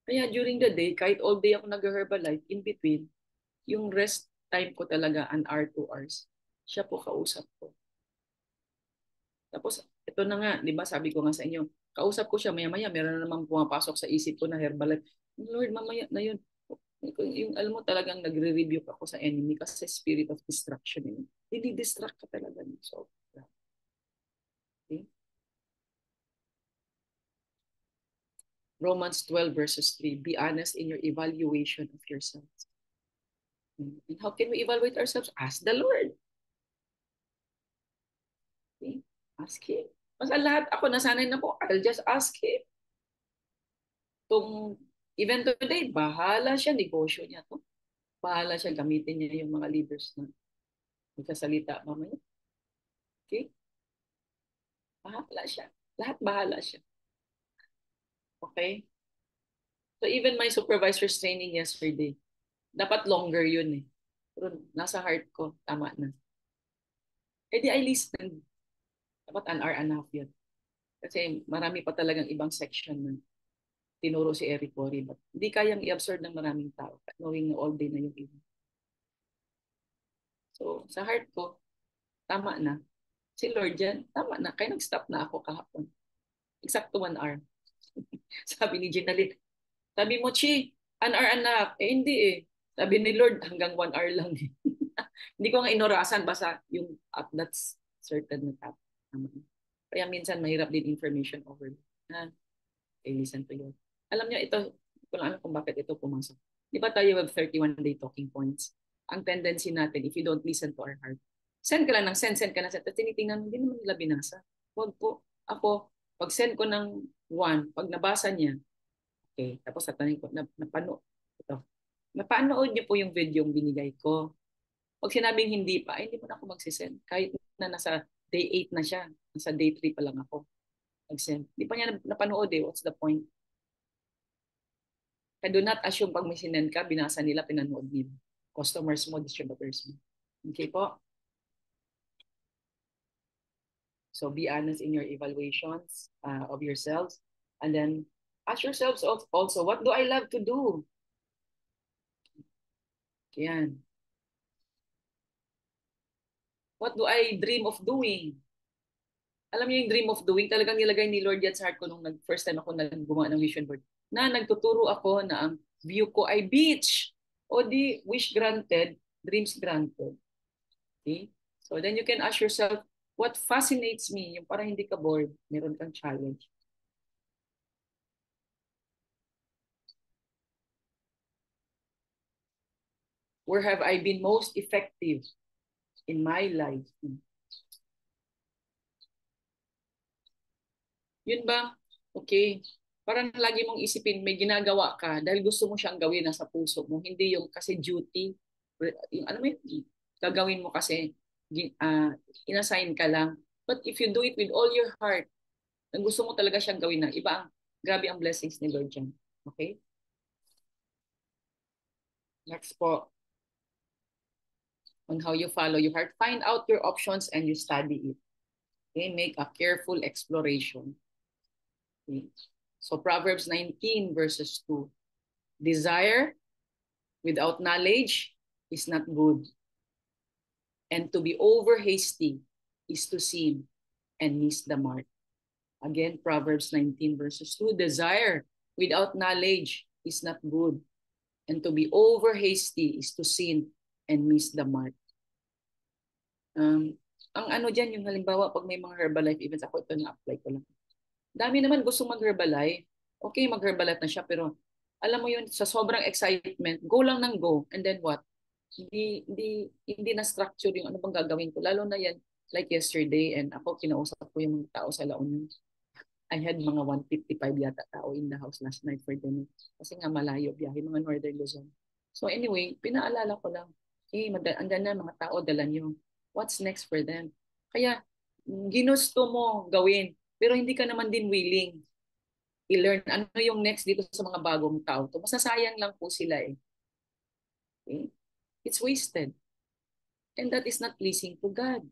Kaya during the day, kahit all day ako nag-Herbalife, in between, yung rest time ko talaga, an hour, 2 hours, siya po kausap ko. Tapos, ito na nga, di ba, sabi ko nga sa inyo, kausap ko siya, maya-maya, meron na naman pumapasok sa isip ko na Herbalife. Lord, mamaya na yun. Yung alam mo talagang nagre-review ako sa enemy kasi spirit of destruction. Didi-distract ka talaga. So, okay? Romans 12 verses 3, be honest in your evaluation of yourselves. And how can we evaluate ourselves? Ask the Lord. Okay? Ask Him. Mas lahat ako nasanay na po, I'll just ask Him. Itong event today, bahala siya, negosyo niya to. Bahala siya, gamitin niya yung mga leaders na magkasalita mamaya. Okay? Bahala siya. Lahat bahala siya. Okay? So even my supervisor's training yesterday, dapat longer yun eh. Pero nasa heart ko, tama na. Eh di I listened. Dapat an hour and a half yun. Kasi marami pa talagang ibang section na tinuro si Eric Worre. But hindi kayang i-absorb ng maraming tao. Knowing na all day na yung iba. So sa heart ko, tama na. Si Lord yan, tama na. Kaya nag-stop na ako kahapon. Exacto 1 hour. Sabi ni Ginalit, sabi mo, Chi, an hour anak. Eh hindi eh. Sabi ni Lord, hanggang 1 hour lang. Hindi ko nga inorasan, basta yung at that certain na tap. Kaya minsan mahirap din information over. Ha? Okay, listen to you. Alam niyo, ito, kung alam kung bakit ito pumasok. Di ba tayo have 31-day talking points? Ang tendency natin, if you don't listen to our heart, send ka lang ng send ka na send. Tapos tinitingnan, hindi naman nila binasa. Huwag po. Ako, pag send ko ng one, pag nabasa niya, okay, tapos tatanungin ko, ito, napanood niyo po yung video yung binigay ko. Pag sinabing hindi pa, ay hindi mo na ako magsisend. Kahit na nasa day 8 na siya, nasa day 3 pa lang ako mag-send. Hindi pa niya napanood eh. What's the point? Kaya do not assume pag may sinend ka, binasa nila, pinanood nila. Customers mo, distributors mo. Okay po? So be honest in your evaluations of yourselves. And then ask yourselves also, what do I love to do? Yan. What do I dream of doing? Alam niyo yung dream of doing, talagang nilagay ni Lord yan sa heart ko nung first time ako gumawa ng vision board. Na nagtuturo ako na ang view ko ay beach. O di, wish granted, dreams granted. Okay? So then you can ask yourself, what fascinates me? Yung para hindi ka bored, meron kang challenge. Where have I been most effective in my life? Yun ba? Okay. Parang lagi mong isipin, may ginagawa ka dahil gusto mo siyang gawin nasa puso mo. Hindi yung kasi duty. Yung, ano mo yun? Gagawin mo kasi uh, inassign ka lang. But if you do it with all your heart, ang gusto mo talaga siyang gawin na iba ang, grabe ang blessings ni Lord dyan. Okay? Next po, on how you follow your heart. Find out your options and you study it. Okay? Make a careful exploration. Okay? So Proverbs 19 verses 2. Desire without knowledge is not good. And to be over hasty is to sin and miss the mark. Again, Proverbs 19 verses 2. Desire without knowledge is not good. And to be over hasty is to sin and miss the mark. Ang ano dyan, yung halimbawa, pag may mga Herbalife events, ako ito na-apply ko lang. Dami naman gusto mag-Herbalife. Okay, mag-Herbalife na siya, pero alam mo yun, sa sobrang excitement, go lang ng go. And then what? Hindi na structure yung ano bang gagawin ko. Lalo na yan, like yesterday, and ako kinausap ko yung mga tao sa La Union. I had mga 155 yata tao in the house last night for dinner. Kasi nga malayo biyahe, mga Northern Luzon. So anyway, pinaalala ko lang, hey, andyan na mga tao, dala nyo. What's next for them? Kaya, ginusto mo gawin, pero hindi ka naman din willing i-learn ano yung next dito sa mga bagong tao. To masasayang lang po sila eh. Okay? It's wasted. And that is not pleasing to God.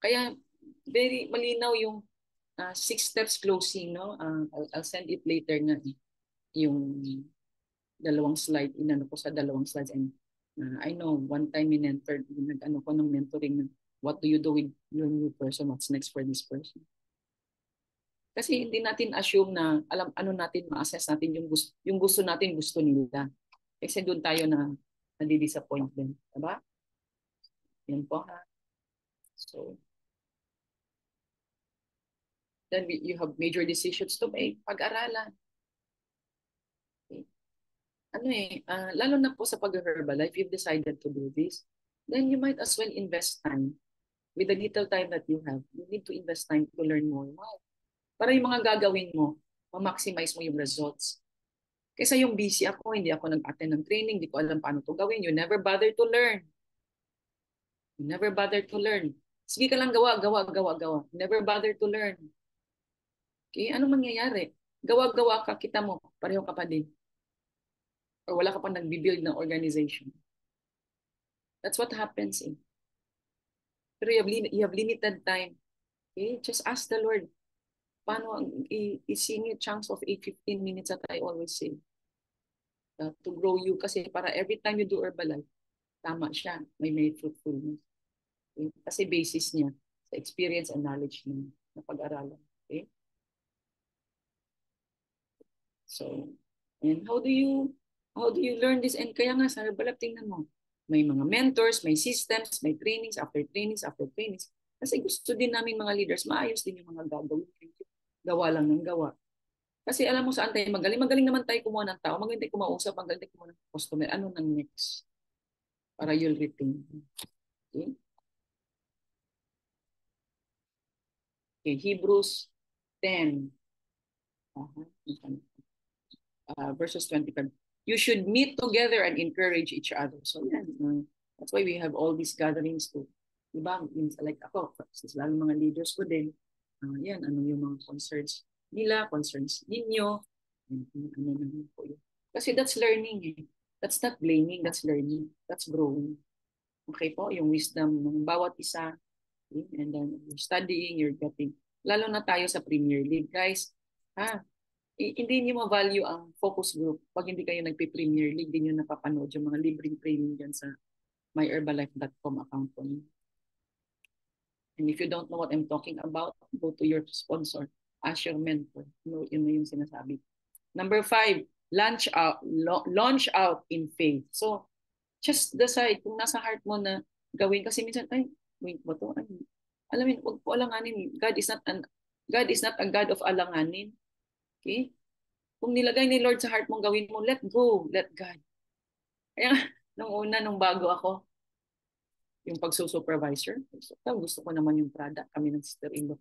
Kaya very malinaw yung 6 steps closing, no? I'll send it later nga yung dalawang slide, inano ko sa dalawang slides. And I know, one time in-mentor, nag-ano ko ng mentoring, what do you do with your new person? What's next for this person? Kasi hindi natin assume na alam ano natin ma-assess natin yung gusto natin gusto nila. Kasi doon tayo na nadi-disappoint din, diba? Yan po ha. So, then you have major decisions to make. Pag-aralan. Okay. Ano lalo na po sa pag-Herbalife, if you've decided to do this, then you might as well invest time. With the little time that you have, you need to invest time to learn more. Wow. Para yung mga gagawin mo, ma-maximize mo yung results. Kaysa yung busy ako, hindi ako nag-attend ng training, hindi ko alam paano to gawin. You never bother to learn. You never bother to learn. Sige ka lang gawa, gawa, gawa, gawa. Never bother to learn. Okay, ano mangyayari? Gawa-gawa ka, kita mo, pareho ka pa din. Or wala ka pa nag-build ng organization. That's what happens. Pero you have limited time. Okay? Just ask the Lord. Paano i-sing chunks of 8-15 minutes that I always say. To grow you. Kasi para every time you do Herbalife, tama siya. May fruitfulness. Okay? Kasi basis niya sa experience and knowledge niya na pag-aralan. Okay? So, and how do you learn this? And kaya nga sa Herbalife, tingnan mo, may mga mentors, may systems, may trainings, after trainings, after trainings. Kasi gusto din namin mga leaders, maayos din yung mga gagawin. Gawa lang ng gawa. Kasi alam mo saan tayo magaling. Magaling naman tayo kumuha ng tao. Magaling tayo kumausap. Magaling tayo kumuha ng customer. Ano nang next? Para you'll retain. Okay? Okay, Hebrews 10. Verses 25. You should meet together and encourage each other. So yan. That's why we have all these gatherings too. Diba? Like ako, lalo mga leaders ko din. Yan, ano yung mga concerns nila, concerns ninyo. Ano naman po yun. Kasi that's learning eh. That's not blaming, that's learning. That's growing. Okay po, yung wisdom ng bawat isa. Okay? And then you're studying, you're getting. Lalo na tayo sa Premier League. Guys, hindi niyo ma-value ang focus group pag hindi kayo nagpe-Premier League, hindi niyo napapanood yung mga libreng training dyan sa myherbalife.com account ko. And if you don't know what I'm talking about, go to your sponsor. Ask your mentor. Yun na yung sinasabi. Number 5, launch out in faith. So, just decide kung nasa heart mo na gawin. Kasi minsan, wait ba to? Alam mo, huwag po alanganin. God is not a God of alanganin. Okay? Kung nilagay ni Lord sa heart mong gawin mo, let go, let God. Kaya, nung bago ako, yung pagsusupervisor, gusto ko naman yung product, kami ng sister-in-law.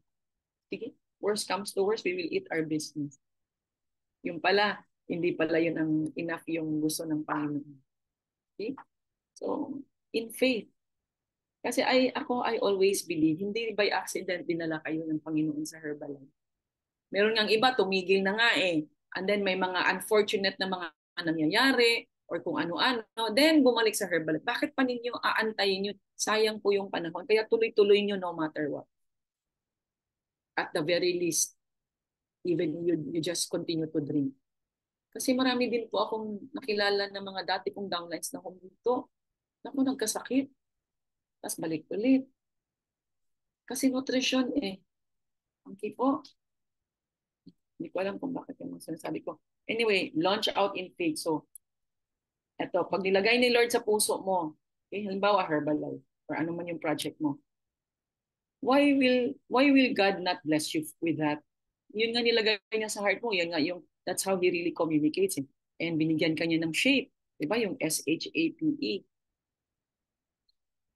Sige, worst comes to worst, we will eat our business. Yung pala, hindi pala yun ang enough yung gusto ng Panginoon. Okay? So, in faith. Kasi I always believe, hindi by accident dinala kayo ng Panginoon sa Herbalife. Meron ngang iba, tumigil na nga eh. And then may mga unfortunate na mga nangyayari or kung ano-ano. Then bumalik sa Herbalife. Bakit pa ninyo aantayin nyo? Sayang po yung panahon. Kaya tuloy-tuloy nyo no matter what. At the very least, even you just continue to drink. Kasi marami din po akong nakilala na mga dati kong downlines na huminto. Naku, nagkasakit. Tapos balik ulit. Kasi nutrition eh. Okay po. Hindi ko alam kung bakit yung sinasabi ko. Anyway, launch out in faith. So, eto, pag nilagay ni Lord sa puso mo, okay, halimbawa Herbalife, or ano man yung project mo, why will God not bless you with that? Yun nga nilagay niya sa heart mo, yun nga yung, that's how He really communicates. And binigyan ka niya ng shape, di ba? Yung SHAPE.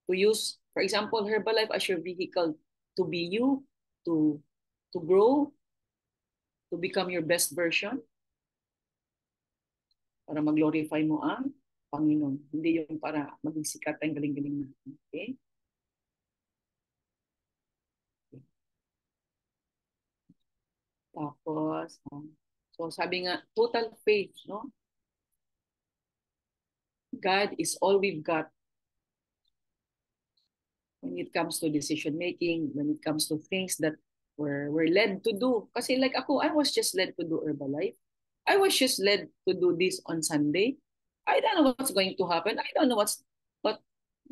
To use, for example, Herbalife as your vehicle to be you, to grow, to become your best version, para mag-glorify mo ang Panginoon. Hindi yung para maging sikat ang galing-galing natin. Okay? Tapos, so sabi nga, total faith, no? God is all we've got when it comes to decision making, when it comes to things that we're led to do. Kasi like ako, I was just led to do Herbalife. I was just led to do this on Sunday. I don't know what's going to happen. I don't know what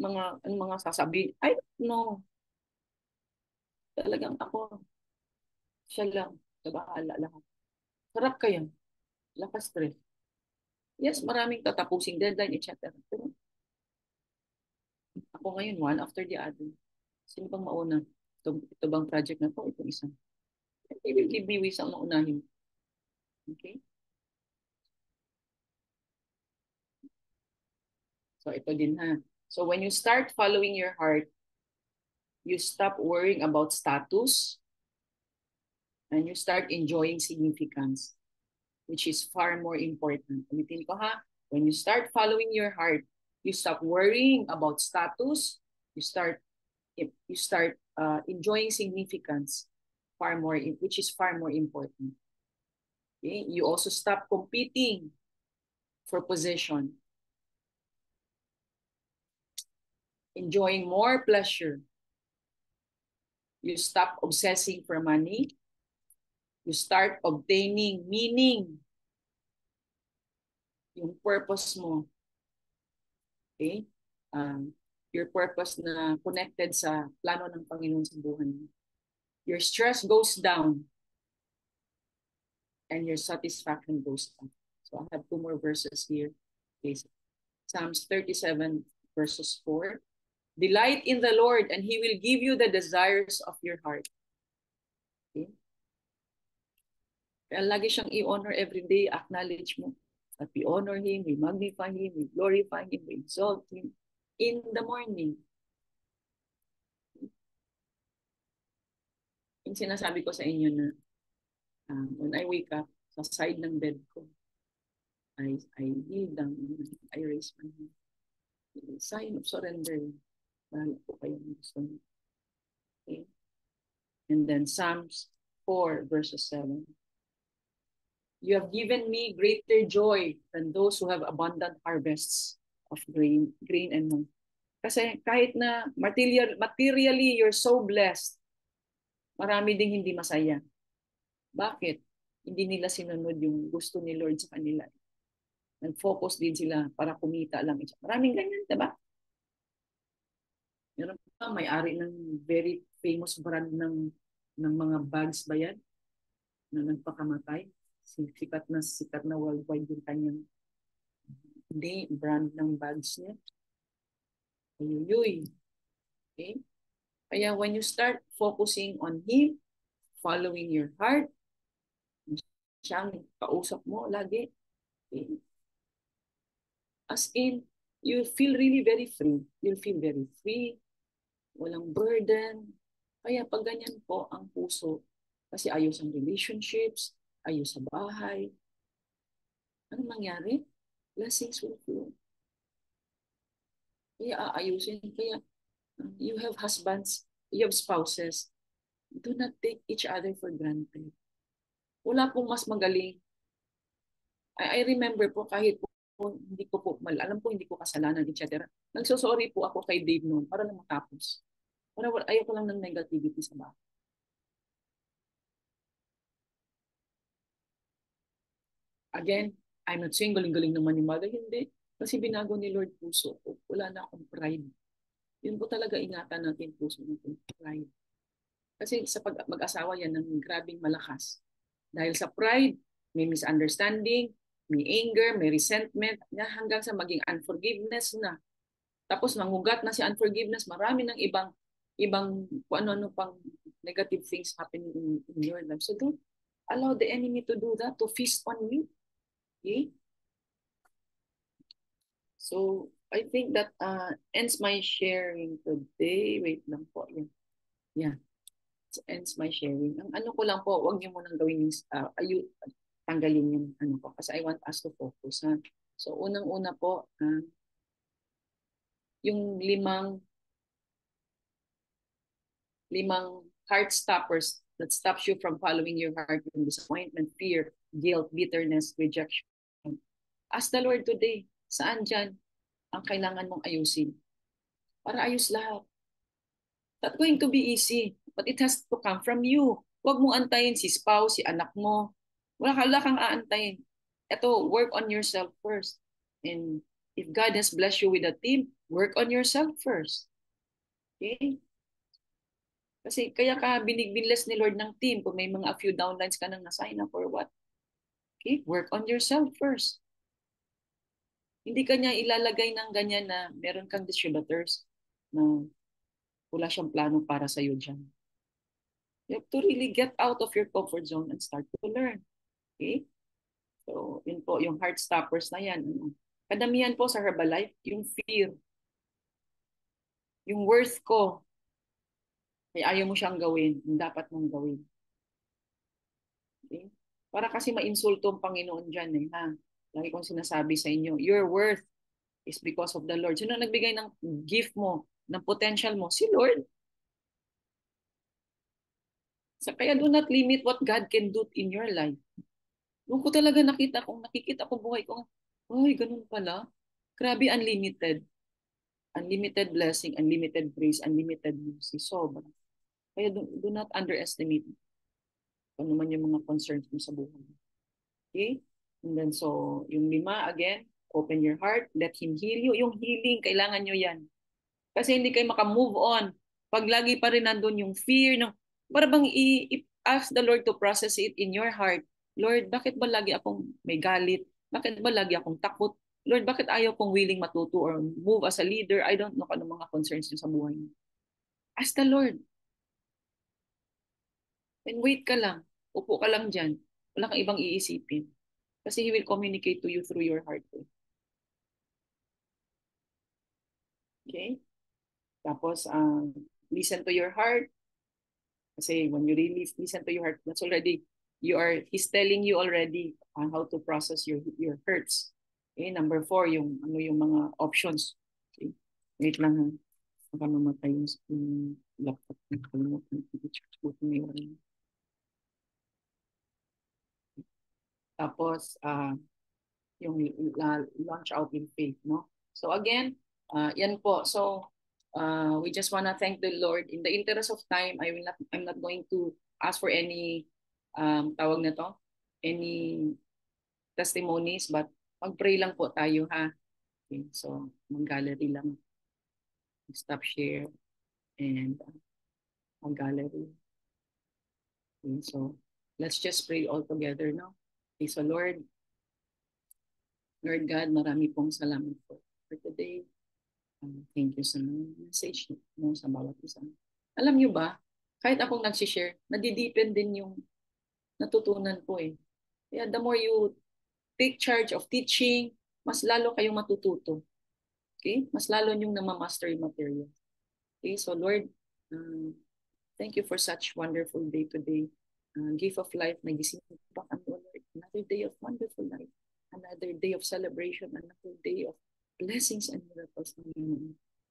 mga sasabihin. I don't know. Talagang ako, siya lang. sa bahala lahat. Sarap kaya. Lakas stress. Yes, maraming tatapusing deadline, etc. Pero ako ngayon, one after the other. Sino bang mauna? Ito bang project na to? Itong isang. They will give me ways ang maunahin. Okay? So ito din ha. So when you start following your heart, you stop worrying about status and you start enjoying significance, which is far more important. Ulitin ko ha. When you start following your heart, you stop worrying about status, you start enjoying significance, which is far more important. Okay? You also stop competing for position, enjoying more pleasure. You stop obsessing for money. You start obtaining meaning. Yung purpose mo. Okay? Your purpose na connected sa plano ng Panginoon sa buhay mo. Your stress goes down and your satisfaction goes up. So I have two more verses here. Okay. Psalms 37 verses 4. Delight in the Lord and He will give you the desires of your heart. Okay? Kaya lagi siyang i-honor every day, acknowledge mo. That we honor Him, we magnify Him, we glorify Him, we exalt Him in the morning. Yung sinasabi ko sa inyo na when I wake up, sa side ng bed ko, I kneel down, I raise my hand. Sign of surrender. Bahala po kayo ng gusto niyo. Okay? And then Psalms 4 verses 7. You have given me greater joy than those who have abundant harvests of grain and wine. Kasi kahit na materially you're so blessed, marami ding hindi masaya. Bakit? Hindi nila sinunod yung gusto ni Lord sa kanila. Nag-focus din sila para kumita lang. Maraming ganyan, diba? Meron pa, may-ari ng very famous brand ng mga bags ba yan? Na nagpakamatay. Sikat na worldwide yung kanyang brand ng bags niya. Ayuy. Okay? Kaya when you start focusing on Him, following your heart, siyang kausap mo lagi. Okay? As in, you feel really very free. You'll feel very free. Walang burden. Kaya pag ganyan po ang puso, kasi ayos ang relationships, ayos sa bahay, ano mangyari? Blessings will flow. Kaya aayusin. Kaya you have husbands, you have spouses. Do not take each other for granted. Wala pong mas magaling. I remember po kahit po hindi ko po, alam po hindi ko kasalanan, etc. Nagsosorry po ako kay Dave noon para lang matapos. Para ayoko lang ng negativity sa bahay. Again, I'm not saying galing-galing naman ni Mother. Hindi. Kasi binago ni Lord puso ko. Wala na akong pride. Yun po talaga ingatan natin puso natin. Pride. Kasi sa mag-asawa yan ng grabing malakas. Dahil sa pride, may misunderstanding, may anger, may resentment, hanggang sa maging unforgiveness na. Tapos nangugat na si unforgiveness, marami ng ibang kung ano-ano pang negative things happening in your life. So don't allow the enemy to do that, to feast on you. Okay? So I think that ends my sharing today. Wait lang po. Yeah. Ends my sharing. Ang ano ko lang po, wag niyo munang gawin yung tanggalin yung ano ko kasi I want us to focus. Ha? So unang-una po, yung limang heart stoppers that stops you from following your heart, yung disappointment, fear, guilt, bitterness, rejection. Ask the Lord today, saan dyan ang kailangan mong ayusin? Para ayos lahat. Not going to be easy, but it has to come from you. Huwag mong antayin si spouse, si anak mo. Wala kang aantayin. Ito, work on yourself first. And if God has blessed you with a team, work on yourself first. Okay? Kasi kaya ka biniglas ni Lord ng team kung may mga a few downlines ka nang na-sign up or what. Okay? Work on yourself first. Hindi ka niya ilalagay ng ganyan na meron kang distributors na wala siyang plano para sa'yo dyan. You have to really get out of your comfort zone and start to learn. Okay? So, yun po, yung heart stoppers na yan. Kadamihan po sa Herbalife, yung fear, yung worth ko, ay ayaw mo siyang gawin, yung dapat mong gawin. Okay? Para kasi ma-insulto ang Panginoon dyan eh, ha? Lagi kong sinasabi sa inyo, your worth is because of the Lord. Sino nagbigay ng gift mo, ng potential mo? Si Lord. So, kaya do not limit what God can do in your life. Doon ko talaga nakikita ko buhay ko, ay, ganun pala. Grabe, unlimited. Unlimited blessing, unlimited grace, unlimited mercy. Sobra. Kaya do not underestimate kung ano man yung mga concerns mo sa buhay. Okay? And then so, yung 5, again, open your heart, let Him heal you. Yung healing, kailangan nyo yan. Kasi hindi kayo makamove on. Pag lagi pa rin nandun yung fear, ng, para bang ask the Lord to process it in your heart. Lord, bakit ba lagi akong may galit? Bakit ba lagi akong takot? Lord, bakit ayaw kong willing matuto or move as a leader? I don't know kung ano mga concerns niyo sa buhay niyo. Ask the Lord. And wait ka lang. Upo ka lang dyan. Wala kang ibang iisipin. Kasi He will communicate to you through your heart. Okay? Tapos, listen to your heart. Kasi when you really listen to your heart, that's already, He's telling you already how to process your hurts. Okay? Number 4, yung mga options. Okay? Wait lang ha. Baka mamatay yung laptop. Tapos, yung launch out in faith, no? So again, yan po. So we just wanna thank the Lord. In the interest of time, I'm not going to ask for any tawag na to, any testimonies, but mag-pray lang po tayo ha. Okay, so mag-gallery lang, stop share and mag-gallery. Okay, so let's just pray all together, no? Okay, so Lord God, marami pong salamat po for today. Thank you sa message mo sa bawat isa. Alam niyo ba, kahit akong nagsishare, nadideepen din yung natutunan ko eh. Kaya the more you take charge of teaching, mas lalo kayong matututo. Okay? Mas lalo yung namamaster yung material. Okay? So Lord, thank you for such wonderful day today. Gift of life, nagising pa kami, Lord. Another day of wonderful life. Another day of celebration. Another day of blessings and miracles.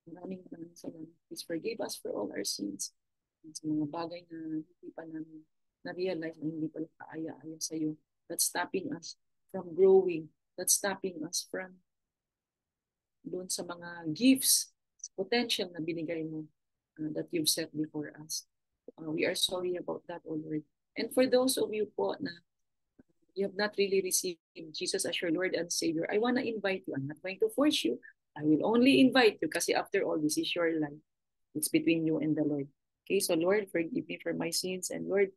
Maraming salamat. Please forgive us for all our sins. Sa mga bagay na hindi pa namin na-realize na hindi pala kaaya-aya sa iyo. That's stopping us from growing. That's stopping us from doon sa mga gifts, potential na binigay mo that you've set before us. We are sorry about that, O Lord. And for those of you po na you have not really received Jesus as your Lord and Savior, I want to invite you. I'm not going to force you. I will only invite you kasi after all, this is your life. It's between you and the Lord. Okay, so Lord, forgive me for my sins. And Lord,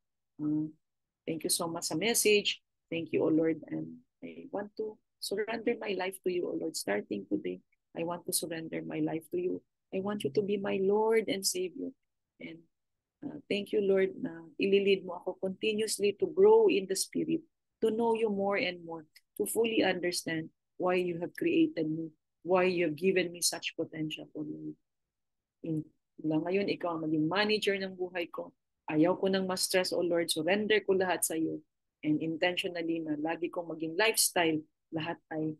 thank you so much sa message. Thank you, O Lord. And I want to surrender my life to you, O Lord, starting today. I want to surrender my life to you. I want you to be my Lord and Savior. And thank you, Lord, na ililid mo ako continuously to grow in the Spirit, to know you more and more, to fully understand why you have created me, why you have given me such potential, O Lord. Ngayon, ikaw ang maging manager ng buhay ko. Ayaw ko nang ma-stress, O Lord. Surrender ko lahat sa iyo. And intentionally na lagi kong maging lifestyle, lahat ay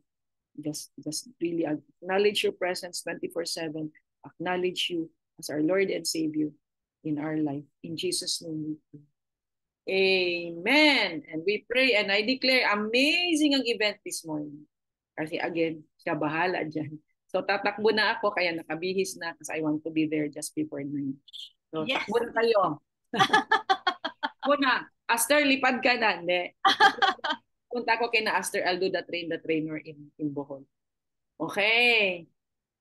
just really acknowledge your presence 24/7, acknowledge you as our Lord and Savior in our life. In Jesus' name we pray. Amen. And we pray and I declare amazing ang event this morning. Kasi again, siya bahala dyan. So tatakbo na ako kaya nakabihis na kasi I want to be there just before 9. So yes. Takbo na kayo. Takbo na. Aster, lipad ka na. Hindi. Punta ko kay na Aster, I'll do the trainer in Bohol. Okay.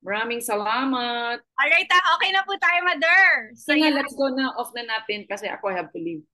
Maraming salamat. Alright, okay na po tayo, Mother. So, Sige yeah. nga, let's go na. Off na natin kasi ako I have to leave.